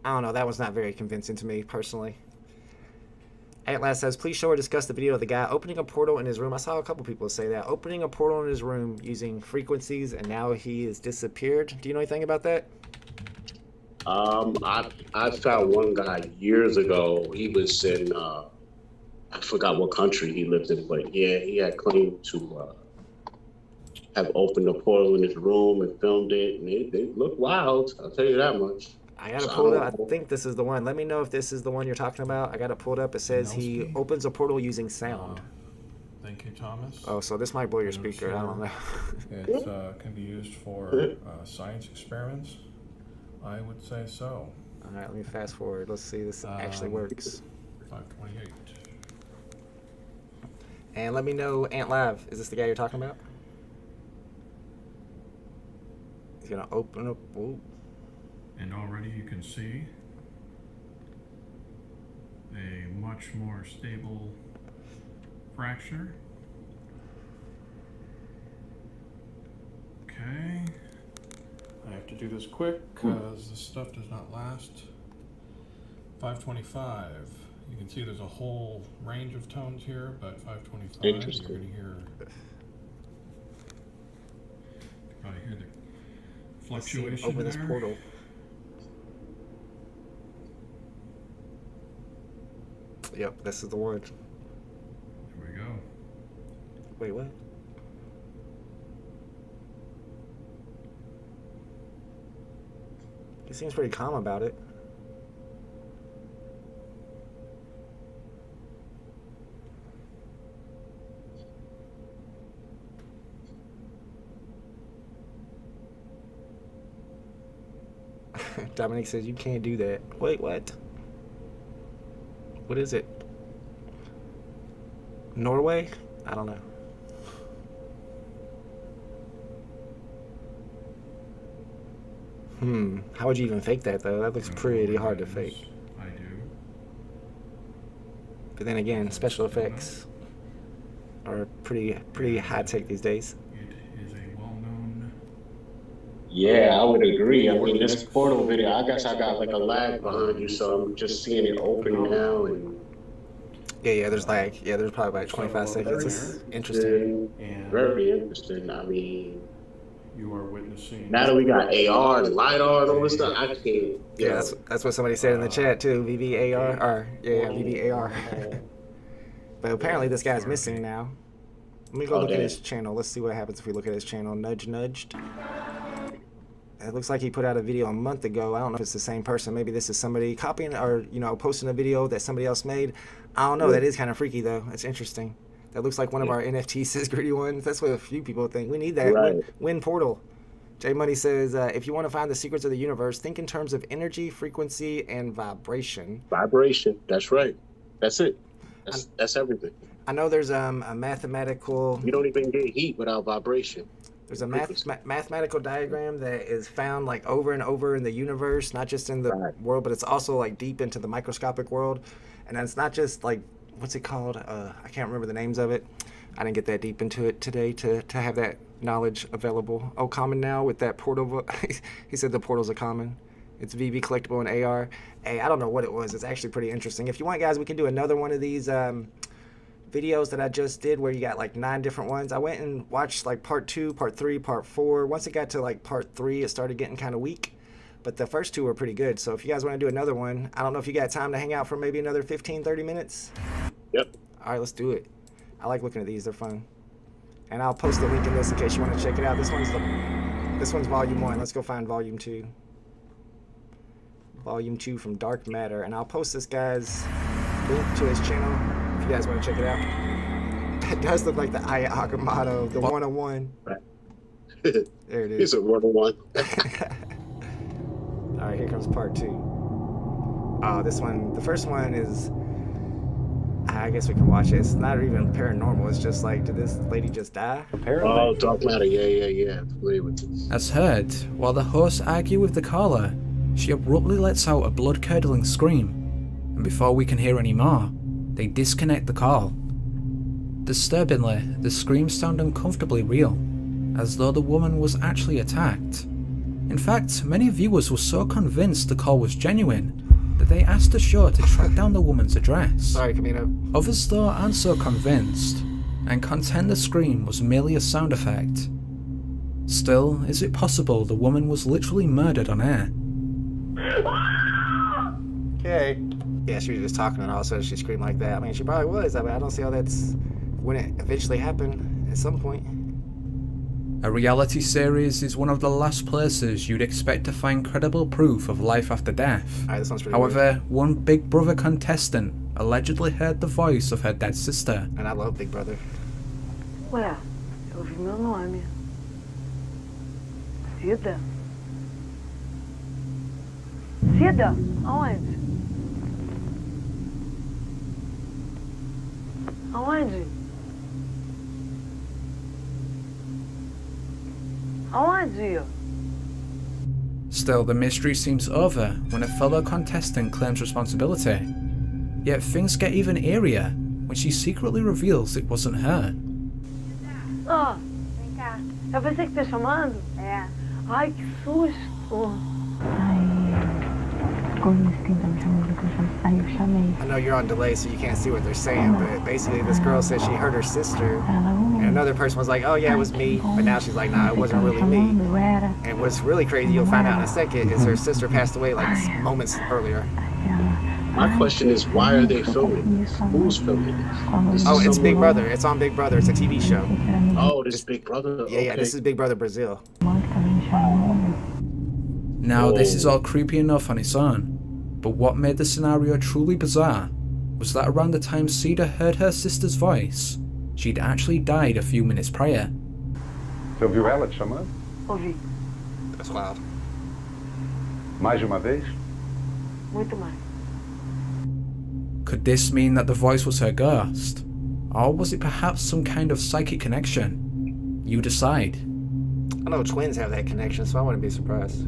I don't know. That was not very convincing to me personally. Atlas says, please show or discuss the video of the guy opening a portal in his room. I saw a couple people say that. Opening a portal in his room using frequencies, and now he has disappeared. Do you know anything about that? I found one guy years ago. He was in I forgot what country he lived in, but yeah, he had claimed to have opened a portal in his room and filmed it, and it looked wild. I'll tell you that much. I got it pulled up. I think this is the one. Let me know if this is the one you're talking about. I got it pulled up. It says he opens a portal using sound. Thank you, Thomas. Oh, so this might blow your speaker. I don't know. It can be used for science experiments. I would say so. All right, let me fast forward. Let's see if this actually works. 528. And let me know, Ant Live, is this the guy you're talking about? He's gonna open up. Ooh. And already you can see a much more stable fracture. Okay. I have to do this quick because this stuff does not last. 525. You can see there's a whole range of tones here, but 525, you're going to hear, probably hear the fluctuation open this portal. Yep, this is the one. There we go. Wait, what? He seems pretty calm about it. Dominic says you can't do that. Wait, what? What is it? Norway? I don't know. How would you even fake that though? That looks pretty hard to fake. I do. But then again, special effects are pretty high tech these days. It is a well-known. Yeah, I would agree. I mean, this portal video, I guess I got like a lag behind you, so I'm just seeing it open now. And yeah, there's like, there's probably like 25 seconds. It's interesting. Very interesting. I mean, you are witnessing. Now that we got AR and LiDAR and all this stuff, I can't. Yeah, that's what somebody said in the chat too. VVAR, or VVAR. But apparently this guy's missing now. Let me go look at his channel. Let's see what happens if we look at his channel. Nudged. It looks like he put out a video a month ago. I don't know if it's the same person. Maybe this is somebody copying or, posting a video that somebody else made. I don't know. That is kind of freaky, though. It's interesting. That looks like one of our NFTs, says Gritty Ones. That's what a few people think. We need that. Win portal. J Money says, if you want to find the secrets of the universe, think in terms of energy, frequency, and vibration. Vibration. That's right. That's it. That's everything. I know there's a mathematical... You don't even get heat without vibration. There's a mathematical diagram that is found like over and over in the universe, not just in the world, but it's also like deep into the microscopic world. And it's not just like, what's it called? I can't remember the names of it. I didn't get that deep into it today to have that knowledge available. Oh, common now with that portal. He said the portals are common. It's VV collectible and AR. Hey, I don't know what it was. It's actually pretty interesting. If you want, guys, we can do another one of these videos that I just did where you got like 9 different ones. I went and watched like part 2, part 3, part 4. Once it got to like part 3, it started getting kind of weak. But the first 2 were pretty good. So if you guys want to do another one, I don't know if you got time to hang out for maybe another 15, 30 minutes. Yep. All right, let's do it. I like looking at these. They're fun. And I'll post a link in this in case you want to check it out. This one's volume 1. Let's go find volume 2. Volume 2 from Dark Matter. And I'll post this guy's link to his channel if you guys want to check it out. It does look like the Aya Agamotto, the 101. Right. There it is. It's a 101. All right, here comes part 2. Oh, this one, the first one is, I guess we can watch it. It's not even paranormal. It's just like, did this lady just die? Apparently. Oh, Dark Matter. Yeah. Familiar with this. As heard, while the hosts argue with the caller, she abruptly lets out a blood-curdling scream, and before we can hear any more, they disconnect the call. Disturbingly, the screams sound uncomfortably real, as though the woman was actually attacked. In fact, many viewers were so convinced the call was genuine that they asked the show to track down the woman's address. Sorry, Camino. Others, though, aren't so convinced and contend the scream was merely a sound effect. Still, is it possible the woman was literally murdered on air? Okay. Yeah, she was just talking and all of a sudden she screamed like that. I mean, she probably was. I mean, I don't see how that's when it eventually happened at some point. A reality series is one of the last places you'd expect to find credible proof of life after death. This one's pretty However, weird. one Big Brother contestant allegedly heard the voice of her dead sister. And I love Big Brother. Ué, eu ouvi meu nome. Cida? Cida? Aonde? Aonde? Aonde? Still, the mystery seems over when a fellow contestant claims responsibility. Yet things get even eerier when she secretly reveals it wasn't her. Ah, vem cá. É você que tá chamando? É. Ai, que susto. I know you're on delay, so you can't see what they're saying, but basically this girl said she heard her sister, and another person was like, oh yeah, it was me, but now she's like, nah, it wasn't really me. And what's really crazy, you'll find out in a second, is her sister passed away like moments earlier. My question is, why are they filming this? Who's filming this? Oh, it's Big Brother. It's on Big Brother. It's a TV show. Oh, this Big Brother? Yeah, yeah, this is Big Brother Brazil. Now, this is all creepy enough on its own, but what made the scenario truly bizarre was that around the time Cida heard her sister's voice, she'd actually died a few minutes prior. Você ouviu ela te chamando? Ouvi. That's wild. Mais de uma vez? Muito mais. Could this mean that the voice was her ghost? Or was it perhaps some kind of psychic connection? You decide. I know twins have that connection, so I wouldn't be surprised.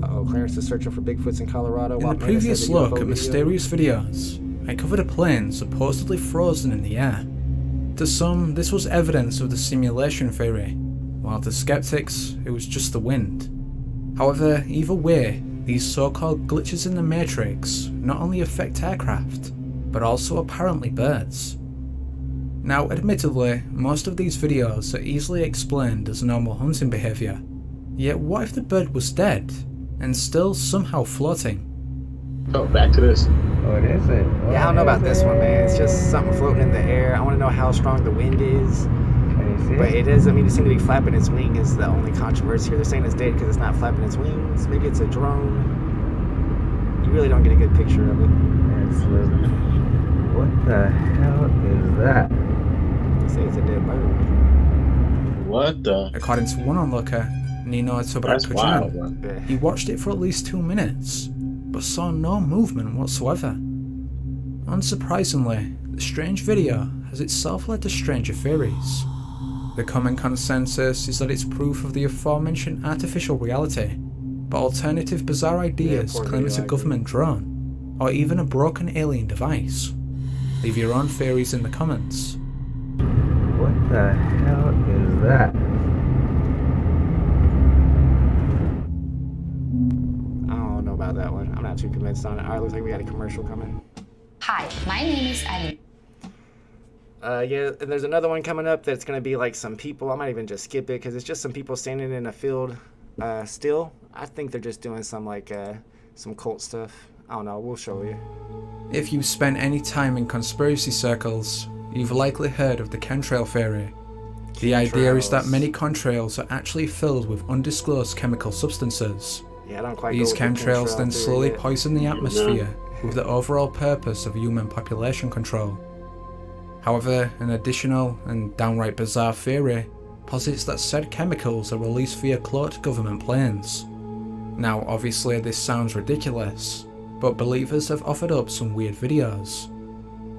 Uh-oh, Clarence is searching for Bigfoots in Colorado. In the previous look at mysterious videos, I covered a plane supposedly frozen in the air. To some, this was evidence of the simulation theory, while to skeptics, it was just the wind. However, either way, these so-called glitches in the Matrix not only affect aircraft, but also apparently birds. Now, admittedly, most of these videos are easily explained as normal hunting behaviour, yet what if the bird was dead, and still somehow floating? Oh, back to this. Oh, it is it? Yeah, I don't know about this one, man. It's just something floating in the air. I want to know how strong the wind is. But it is, I mean, it seems to be flapping its wing is the only controversy here. They're saying it's dead because it's not flapping its wings. Maybe it's a drone. You really don't get a good picture of it. What the hell is that? They say it's a dead bird. What the? According to one onlooker, Nino Tobrakujan, he watched it for at least 2 minutes, but saw no movement whatsoever. Unsurprisingly, the strange video has itself led to stranger theories. The common consensus is that it's proof of the aforementioned artificial reality, but alternative bizarre ideas claim it's a government drone, or even a broken alien device. Leave your own theories in the comments. What the hell is that? I don't know about that one. I'm not too convinced on it. Alright, looks like we got a commercial coming. Hi, my name is Ali. Yeah, and there's another one coming up that's going to be like some people. I might even just skip it because it's just some people standing in a field still. I think they're just doing some like some cult stuff. I don't know, we'll show you. If you've spent any time in conspiracy circles, you've likely heard of the chemtrail theory. The idea is that many contrails are actually filled with undisclosed chemical substances. Yeah, I don't quite These go with the chemtrails then theory slowly yet. poison the atmosphere with the overall purpose of human population control. However, an additional and downright bizarre theory posits that said chemicals are released via cloaked government planes. Now, obviously this sounds ridiculous, but believers have offered up some weird videos.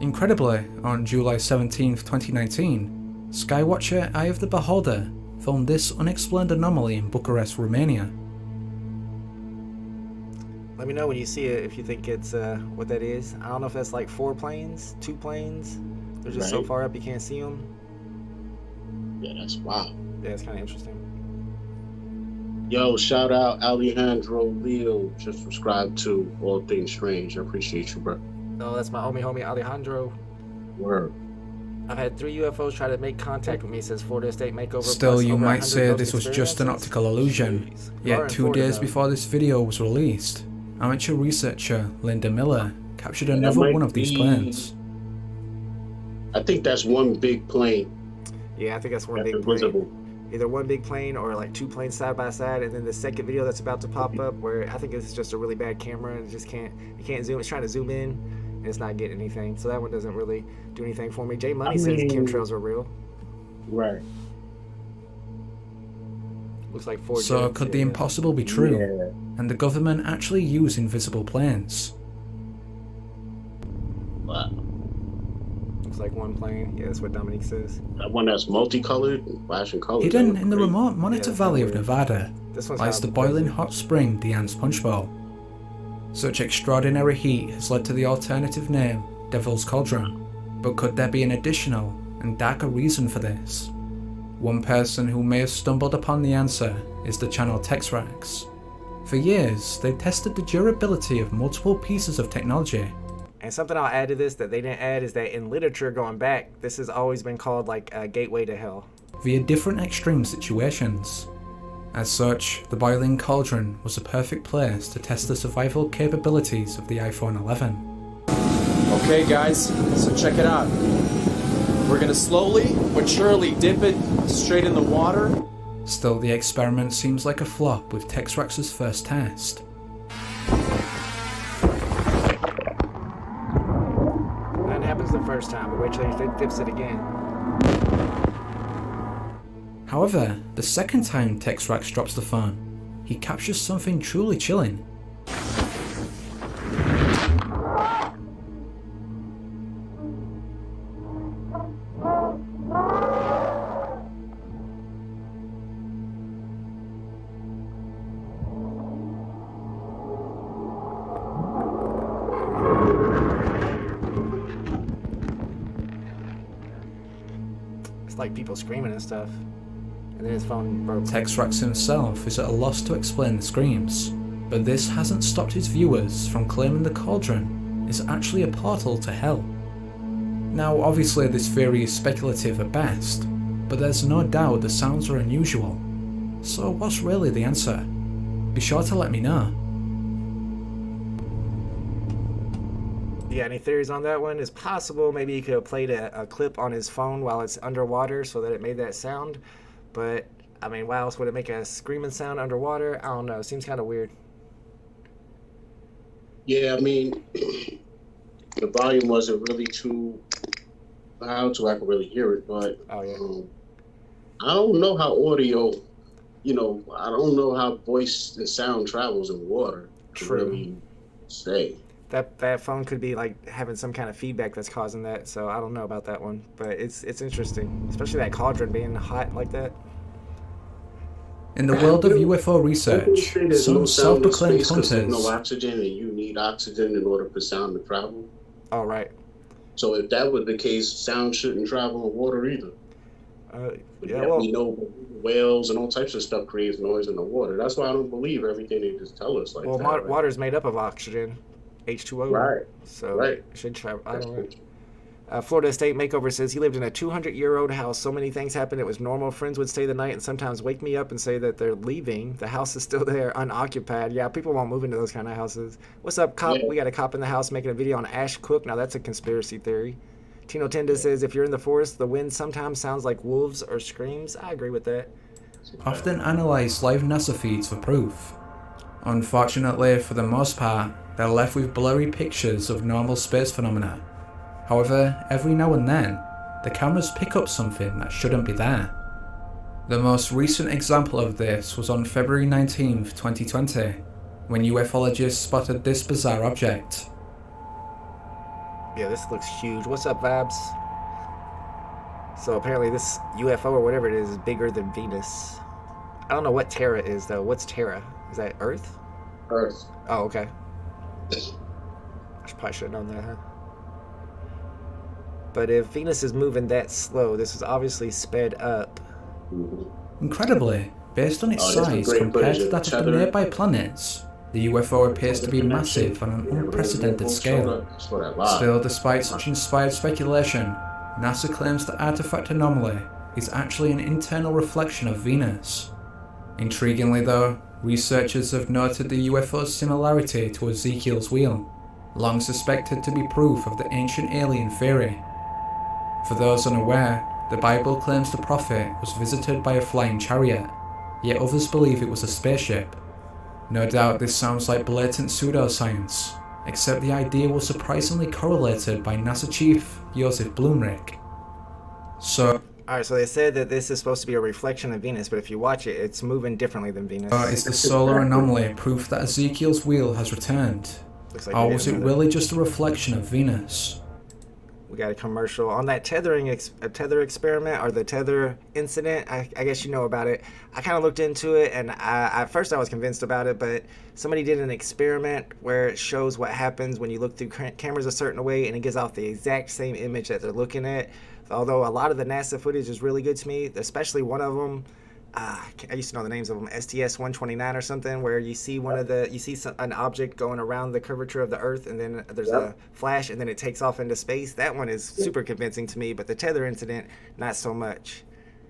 Incredibly, on July 17th, 2019, Skywatcher Eye of the Beholder filmed this unexplained anomaly in Bucharest, Romania. Let me know when you see it if you think it's what that is. I don't know if that's like 4 planes, 2 planes. They're just so far up you can't see them. Yeah, that's wild. Yeah, it's kind of interesting. Yo, shout out Alejandro Leo. Just subscribe to All Things Strange. I appreciate you, bro. Oh, that's my homie Alejandro. Word. I've had 3 UFOs try to make contact with me since Florida State Makeover. Still, you might say this was just an optical illusion. Yet 2 days before this video was released, amateur researcher Linda Miller captured another one of these planes. I think that's one big plane. Yeah, I think that's one big plane. Either one big plane or like 2 planes side by side, and then the second video that's about to pop up, where I think it's just a really bad camera and just can't zoom. It's trying to zoom in and it's not getting anything. So that one doesn't really do anything for me. J Money says chemtrails are real. Right. Looks like 4. So could the impossible be true? And the government actually use invisible planes? Wow. Looks like one plane. Yeah, that's what Dominique says. That one that's multicolored, flashing colors. Hidden in the remote Monitor Valley of Nevada lies the boiling hot spring Diane's Punch Bowl. Such extraordinary heat has led to the alternative name Devil's Cauldron. But could there be an additional and darker reason for this? One person who may have stumbled upon the answer is the channel Texrax. For years, they've tested the durability of multiple pieces of technology. And something I'll add to this that they didn't add is that in literature going back, this has always been called like a gateway to hell. Via different extreme situations. As such, the boiling cauldron was a perfect place to test the survival capabilities of the iPhone 11. Okay guys, so check it out. We're gonna slowly but surely dip it straight in the water. Still, the experiment seems like a flop with Texrax's first test. That happens the first time, but wait till he dips it again. However, the second time Texrax drops the phone, he captures something truly chilling. It's like people screaming and stuff. And then his phone broke. Texrax himself is at a loss to explain the screams, but this hasn't stopped his viewers from claiming the cauldron is actually a portal to hell. Now obviously this theory is speculative at best, but there's no doubt the sounds are unusual. So what's really the answer? Be sure to let me know. Yeah, any theories on that one? It's possible maybe he could have played a clip on his phone while it's underwater so that it made that sound. But, I mean, why else would it make a screaming sound underwater? I don't know. It seems kind of weird. Yeah, I mean, the volume wasn't really too loud so I could really hear it. But I don't know how audio, I don't know how voice and sound travels in water. True. To really say. That phone could be like having some kind of feedback that's causing that, so I don't know about that one, but it's interesting, especially that cauldron being hot like that. In the world of UFO research, some self-proclaimed hunters... There's no oxygen, and you need oxygen in order for sound to travel. Oh, right. So if that was the case, sound shouldn't travel in water either. We know whales and all types of stuff creates noise in the water. That's why I don't believe everything they just tell us. Like water's made up of oxygen. H2O. Right. So it should travel. I don't know. Florida State Makeover says he lived in a 200-year-old house. So many things happened. It was normal. Friends would stay the night and sometimes wake me up and say that they're leaving. The house is still there, unoccupied. Yeah, people won't move into those kind of houses. What's up, cop? Yeah. We got a cop in the house making a video on Ash Cook. Now that's a conspiracy theory. Tino Tenda says if you're in the forest, the wind sometimes sounds like wolves or screams. I agree with that. Often analyze live NASA feeds for proof. Unfortunately, for the most part, they're left with blurry pictures of normal space phenomena. However, every now and then, the cameras pick up something that shouldn't be there. The most recent example of this was on February 19th, 2020, when ufologists spotted this bizarre object. Yeah, this looks huge. What's up, Vibes? So apparently this UFO or whatever it is bigger than Venus. I don't know what Terra is, though. What's Terra? Is that Earth? Earth. Oh, okay. I probably should have known that, huh? But if Venus is moving that slow, this is obviously sped up. Incredibly, based on its size compared to that of the nearby planets, the UFO appears to be massive on an unprecedented scale. Still, despite such inspired speculation, NASA claims the artifact anomaly is actually an internal reflection of Venus. Intriguingly though, researchers have noted the UFO's similarity to Ezekiel's wheel, long suspected to be proof of the ancient alien theory. For those unaware, the Bible claims the prophet was visited by a flying chariot, yet others believe it was a spaceship. No doubt this sounds like blatant pseudoscience, except the idea was surprisingly correlated by NASA chief Joseph Blumrich. So, alright, so they said that this is supposed to be a reflection of Venus, but if you watch it, it's moving differently than Venus. Is the solar anomaly proof that Ezekiel's wheel has returned? Like or was it really just a reflection of Venus? We got a commercial on that tether experiment, or the tether incident. I guess you know about it. I kind of looked into it, and at first I was convinced about it, but somebody did an experiment where it shows what happens when you look through cameras a certain way, and it gives off the exact same image that they're looking at. Although a lot of the NASA footage is really good to me, especially one of them. I used to know the names of them, STS-129 or something, where you see an object going around the curvature of the Earth, and then there's a flash, and then it takes off into space. That one is super convincing to me, but the tether incident, not so much.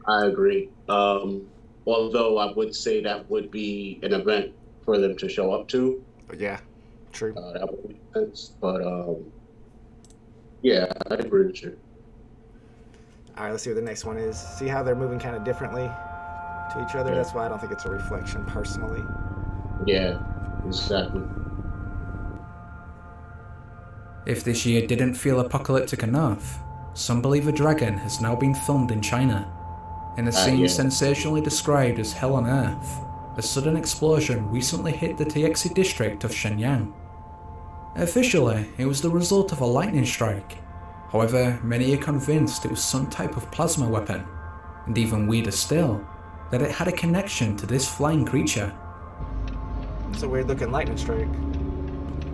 I agree. Although I would say that would be an event for them to show up to. Yeah, true. That would make sense, but yeah, I agree with you. All right, let's see what the next one is. See how they're moving kind of differently to each other? That's why I don't think it's a reflection, personally. Yeah, exactly. If this year didn't feel apocalyptic enough, some believe a dragon has now been filmed in China. In a scene sensationally described as hell on earth, a sudden explosion recently hit the Tiexi district of Shenyang. Officially, it was the result of a lightning strike. However, many are convinced it was some type of plasma weapon, and even weirder still, that it had a connection to this flying creature. It's a weird looking lightning strike.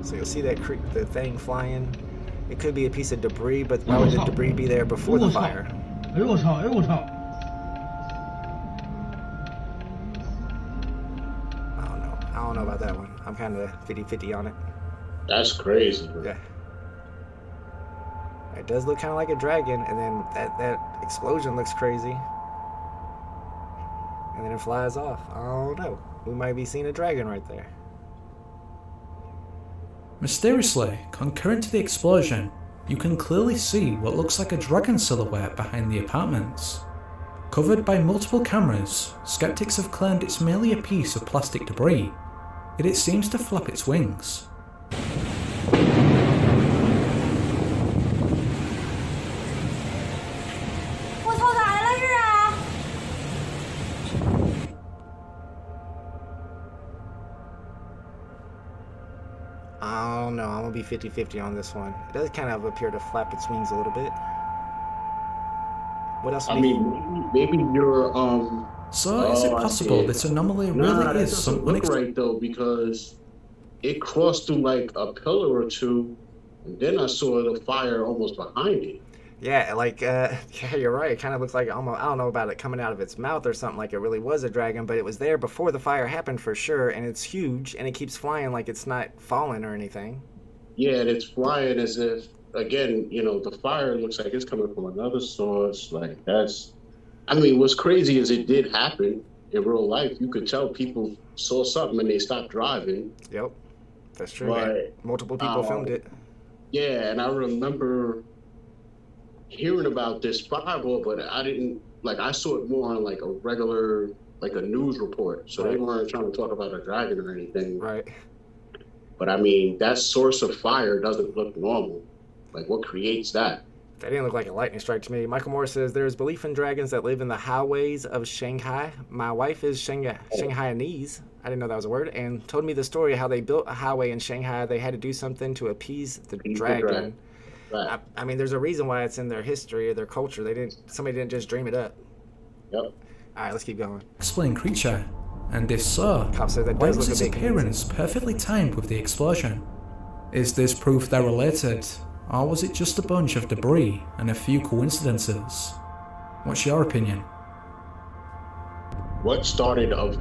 So you'll see that the thing flying. It could be a piece of debris, but why would the debris be there before the fire? I don't know about that one. I'm kind of 50-50 on it. That's crazy, bro. Yeah. It does look kind of like a dragon, and then that explosion looks crazy. And then it flies off. I don't know. We might be seeing a dragon right there. Mysteriously, concurrent to the explosion, you can clearly see what looks like a dragon silhouette behind the apartments. Covered by multiple cameras, skeptics have claimed it's merely a piece of plastic debris, yet it seems to flap its wings. I don't know, I'm gonna be 50-50 on this one. It does kind of appear to flap its wings a little bit. What else? I mean, maybe you're So is it possible this anomaly really is some unexpected? Right though, because it crossed through like a pillar or two, and then I saw the fire almost behind it. Yeah, like, yeah, you're right. It kind of looks like almost, I don't know about it coming out of its mouth or something, like it really was a dragon, but it was there before the fire happened for sure, and it's huge, and it keeps flying like it's not falling or anything. Yeah, and it's flying as if, again, you know, the fire looks like it's coming from another source. Like, that's, I mean, what's crazy is it did happen in real life. You could tell people saw something and they stopped driving. Yep, that's true. But, multiple people filmed it. Yeah, and I remember hearing about this fireball, but I didn't, like, I saw it more on like a regular, like a news report. So they weren't trying to talk about a dragon or anything. Right. But I mean, that source of fire doesn't look normal. Like, what creates that? That didn't look like a lightning strike to me. Michael Moore says, there is belief in dragons that live in the highways of Shanghai. My wife is Shanghainese. I didn't know that was a word. And told me the story how they built a highway in Shanghai. They had to do something to appease the dragon. Right. I mean, there's a reason why it's in their history or their culture. Somebody didn't just dream it up. Yep. All right, let's keep going. Explain creature. And if so, why was its appearance perfectly timed with the explosion? Is this proof they're related, or was it just a bunch of debris and a few coincidences? What's your opinion? What started a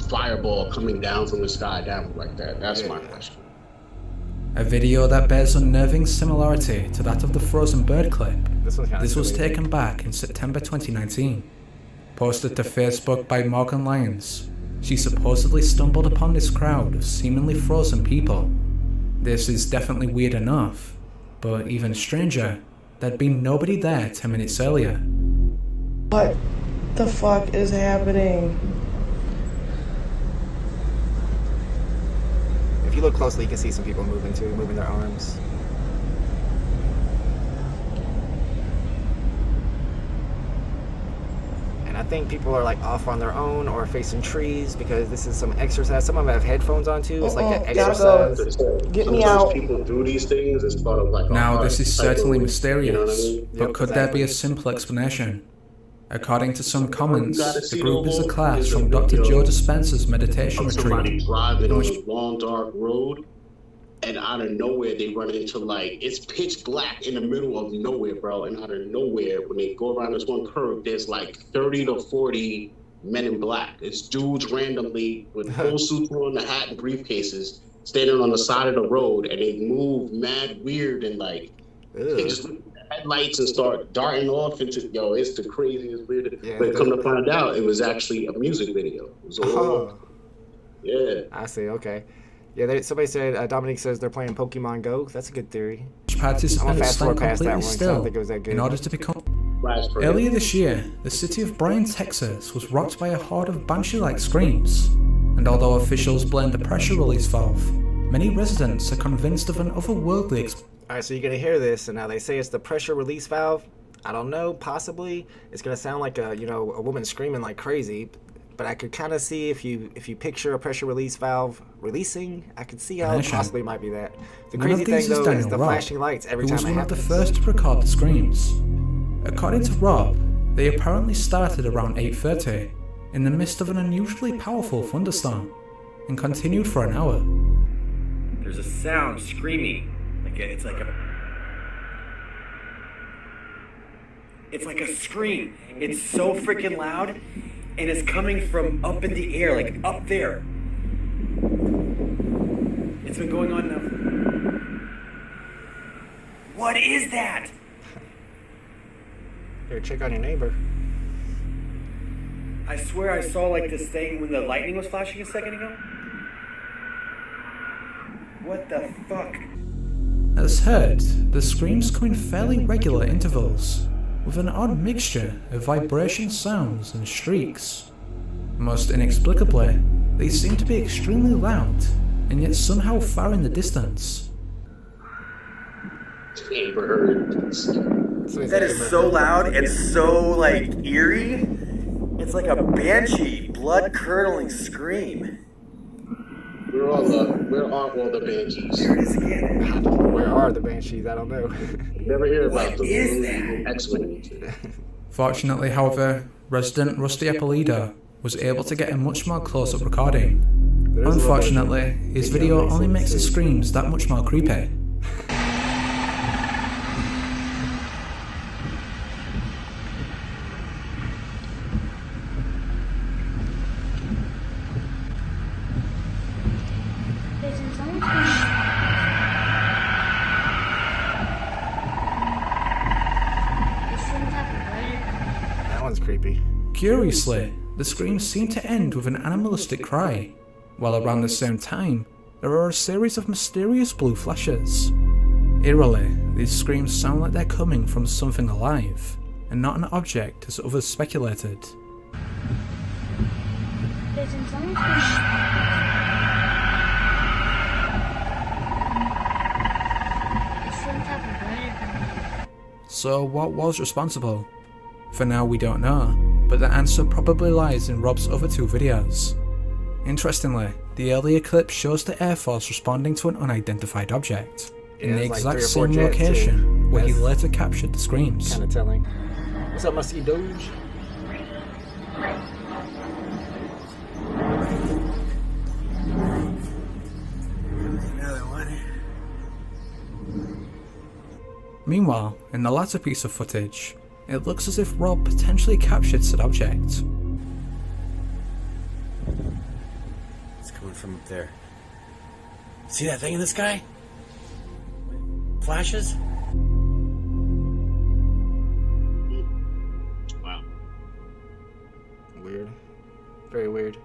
fireball coming down from the sky down like that? That's my question. A video that bears unnerving similarity to that of the frozen bird clip. This was taken back in September 2019. Posted to Facebook by Morgan Lyons, she supposedly stumbled upon this crowd of seemingly frozen people. This is definitely weird enough, but even stranger, there'd been nobody there 10 minutes earlier. What the fuck is happening? If you look closely, you can see some people moving too, moving their arms. And I think people are like off on their own or facing trees because this is some exercise. Some of them have headphones on too. It's like an exercise. Get me out. People do these things as part of like. Now, this is certainly mysterious, but could there be a simple explanation? According to some comments, the group is a class from Dr. Joe Dispenza's meditation retreat. Somebody driving on a long dark road, and out of nowhere they run into like it's pitch black in the middle of nowhere, bro. And out of nowhere, when they go around this one curve, there's like 30 to 40 men in black. It's dudes randomly with full suits on, the hat and briefcases, standing on the side of the road, and they move mad weird and like they just look at the headlights and start darting off into it's the craziest weird. Yeah, but come to find out, it was actually a music video. It was yeah. I see. Okay. Yeah, somebody said, Dominique says they're playing Pokemon Go. That's a good theory. Participants stand completely still in order to become... Earlier this year, the city of Bryan, Texas was rocked by a horde of banshee-like screams. And although officials blamed the pressure release valve, many residents are convinced of an otherworldly... Alright, so you're going to hear this, and now they say it's the pressure release valve. I don't know, possibly. It's going to sound like a woman screaming like crazy. But I could kind of see if you picture a pressure release valve releasing, I could see how it possibly might be that. The crazy thing though is the flashing lights every time it happens. Who was one of the first to record the screams. According to Rob, they apparently started around 8:30 in the midst of an unusually powerful thunderstorm and continued for an hour. There's a sound screaming, it's like a scream. It's so freaking loud. And it's coming from up in the air, like up there. It's been going on now. What is that? Here, check on your neighbor. I swear I saw like this thing when the lightning was flashing a second ago. What the fuck? As heard, the screams come in fairly regular intervals, with an odd mixture of vibration sounds and shrieks. Most inexplicably, they seem to be extremely loud, and yet somehow far in the distance. That is so loud and so eerie. It's like a banshee, blood-curdling scream. Where are all the banshees? There it is again. Where are the banshees? I don't know. Never hear about them. What is that? X-Men. Fortunately, however, resident Rusty Eppolito was able to get a much more close-up recording. Unfortunately, his video only makes the screams that much more creepy. That one's creepy. Curiously, the screams seem to end with an animalistic cry, while around the same time, there are a series of mysterious blue flashes. Eerily, these screams sound like they're coming from something alive, and not an object as others speculated. So what was responsible? For now we don't know, but the answer probably lies in Rob's other two videos. Interestingly, the earlier clip shows the Air Force responding to an unidentified object, in the exact same location where he later captured the screams. Kinda telling. What's up, Musty Doge? Meanwhile, in the latter piece of footage, it looks as if Rob potentially captured said object. It's coming from up there. See that thing in the sky? flashes? Wow. Weird. Very weird.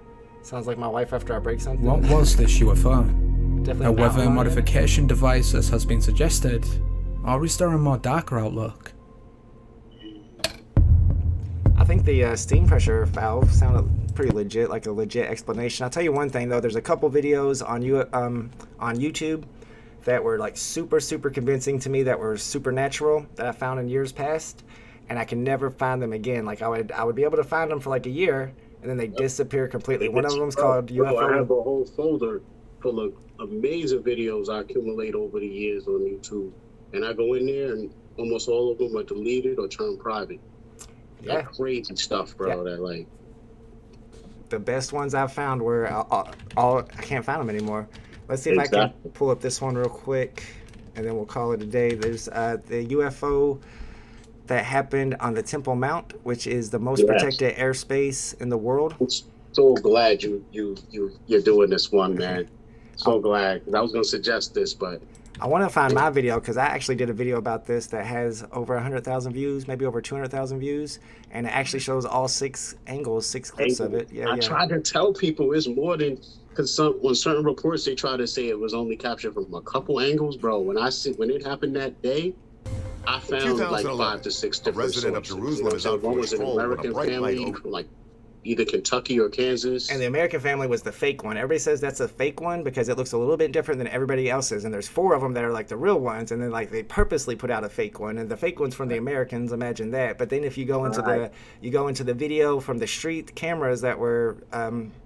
Sounds like my wife after I break something. What was this UFO? Definitely A weather mountain lion. modification device, as has been suggested, or is there a more darker outlook? I think the steam pressure valve sounded pretty legit, like a legit explanation. I'll tell you one thing though, there's a couple videos on YouTube that were like super convincing to me, that were supernatural, that I found in years past, and I can never find them again. Like I would be able to find them for like a year, and then they disappear completely. One of them's called UFO. I have a whole folder full of amazing videos I accumulate over the years on YouTube, and I go in there, and almost all of them are deleted or turned private. Yeah, like crazy stuff, bro. Yeah. That like the best ones I've found were all I can't find them anymore. Let's see if I can pull up this one real quick, and then we'll call it a day. There's the UFO that happened on the Temple Mount, which is the most protected airspace in the world. I'm so glad you're doing this one, man. So glad. 'Cause I was gonna suggest this, but I want to find my video, because I actually did a video about this that has over 100,000 views, maybe over 200,000 views, and it actually shows all 6 angles, 6 clips of it. Yeah, I tried to tell people it's more than, because on certain reports they try to say it was only captured from a couple angles, bro. When it happened that day, I found like 5 to 6 different resident of sources. Jerusalem is out one for was a an stroll when a American bright family light from like either Kentucky or Kansas. And the American family was the fake one. Everybody says that's a fake one because it looks a little bit different than everybody else's. And there's 4 of them that are like the real ones. And then like they purposely put out a fake one. And the fake one's from the Americans. Imagine that. But then if you go into the video from the street cameras that were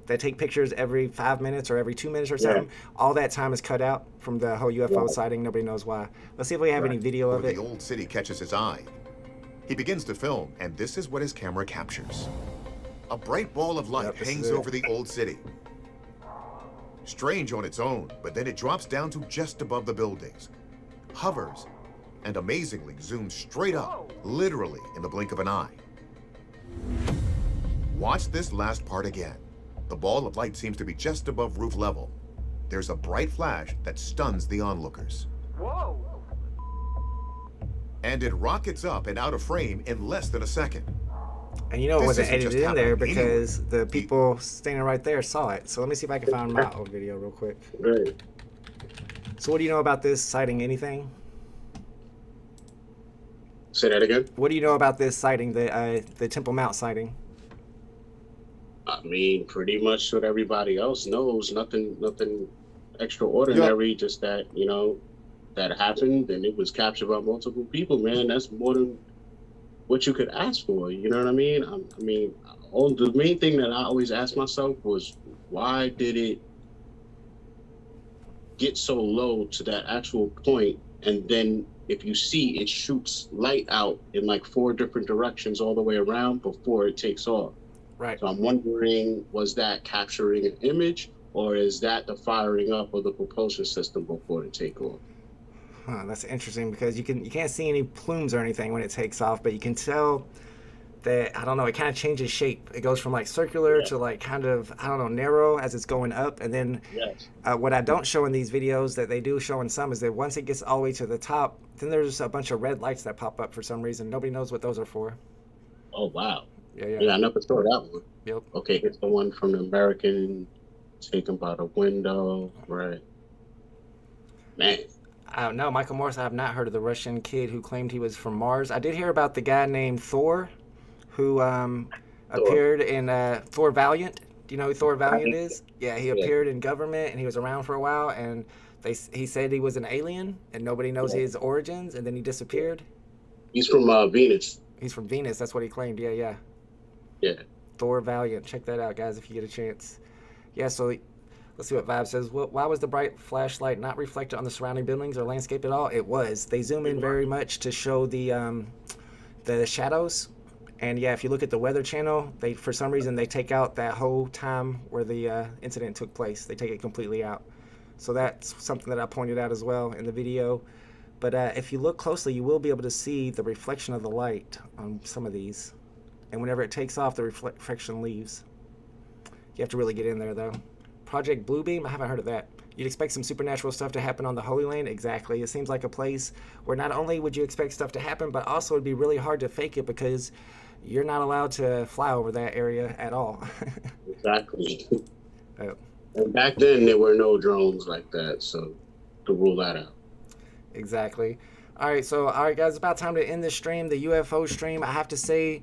that take pictures every 5 minutes or every 2 minutes or something, all that time is cut out from the whole UFO sighting. Nobody knows why. Let's see if we have any video of it. The old city catches his eye. He begins to film, and this is what his camera captures. A bright ball of light hangs over the old city. Strange on its own, but then it drops down to just above the buildings, hovers, and amazingly zooms straight up, literally in the blink of an eye. Watch this last part again. The ball of light seems to be just above roof level. There's a bright flash that stuns the onlookers. Whoa! And it rockets up and out of frame in less than a second. And you know it wasn't edited in there happening because the people standing right there saw it. So let me see if I can find my old video real quick. Right. So what do you know about this sighting? Anything? Say that again. What do you know about this sighting, the Temple Mount sighting? I mean, pretty much what everybody else knows. Nothing extraordinary. Just that, you know, that happened and it was captured by multiple people. Man, that's more than what you could ask for. You know what I mean? The main thing that I always asked myself was, why did it get so low to that actual point, and then if you see, it shoots light out in like 4 different directions all the way around before it takes off. Right. So I'm wondering, was that capturing an image, or is that the firing up of the propulsion system before the takeoff? Huh, that's interesting, because you can't see any plumes or anything when it takes off, but you can tell that, I don't know, it kind of changes shape. It goes from like circular to like kind of, I don't know, narrow as it's going up. And then what I don't show in these videos that they do show in some is that once it gets all the way to the top, then there's a bunch of red lights that pop up for some reason. Nobody knows what those are for. Oh, wow. Yeah, I never saw that one. Yep. Okay, here's the one from the American, taken by the window. Right. Man. I don't know, Michael Morris. I have not heard of the Russian kid who claimed he was from Mars. I did hear about the guy named Thor, who appeared in Thor Valiant. Do you know who Thor Valiant is? Yeah, he appeared in Government, and he was around for a while, and he said he was an alien, and nobody knows his origins, and then he disappeared. He's from Venus. He's from Venus. That's what he claimed. Yeah. Thor Valiant. Check that out, guys, if you get a chance. Yeah, so let's see what Vibe says. Why was the bright flashlight not reflected on the surrounding buildings or landscape at all? It was. They zoom in very much to show the shadows. And yeah, if you look at the Weather Channel, for some reason they take out that whole time where the incident took place. They take it completely out. So that's something that I pointed out as well in the video. But if you look closely, you will be able to see the reflection of the light on some of these. And whenever it takes off, the reflection leaves. You have to really get in there, though. Project Bluebeam? I haven't heard of that. You'd expect some supernatural stuff to happen on the Holy Land. Exactly. It seems like a place where not only would you expect stuff to happen, but also it'd be really hard to fake it because you're not allowed to fly over that area at all. Exactly. Oh. And back then, there were no drones like that, so to rule that out. Exactly. All right, guys, it's about time to end this stream, the UFO stream. I have to say,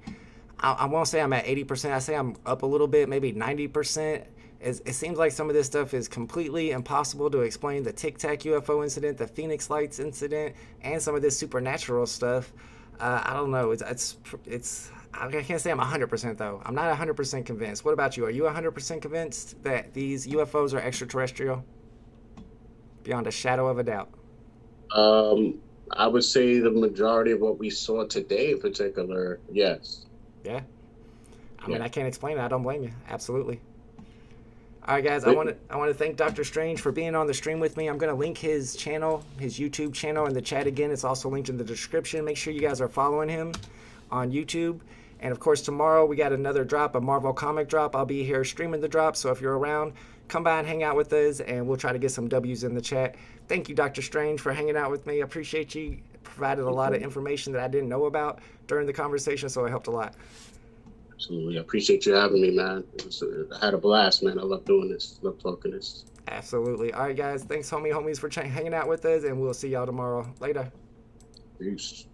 I won't say I'm at 80%. I say I'm up a little bit, maybe 90%. It seems like some of this stuff is completely impossible to explain. The Tic Tac UFO incident, the Phoenix Lights incident, and some of this supernatural stuff. I don't know. I can't say I'm 100% though. I'm not 100% convinced. What about you? Are you 100% convinced that these UFOs are extraterrestrial? Beyond a shadow of a doubt. I would say the majority of what we saw today in particular, yes. Yeah. I mean, I can't explain it. I don't blame you. Absolutely. All right, guys, I want to thank Dr. Strange for being on the stream with me. I'm going to link his channel, his YouTube channel in the chat again. It's also linked in the description. Make sure you guys are following him on YouTube. And, of course, tomorrow we got another drop, a Marvel comic drop. I'll be here streaming the drop, so if you're around, come by and hang out with us, and we'll try to get some W's in the chat. Thank you, Dr. Strange, for hanging out with me. I appreciate you. Provided a lot of information that I didn't know about during the conversation, so it helped a lot. Absolutely. I appreciate you having me, man. I had a blast, man. I love doing this. Love talking this. Absolutely. All right, guys. Thanks, homies, for hanging out with us, and we'll see y'all tomorrow. Later. Peace.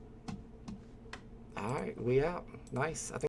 All right, we out. Nice. I think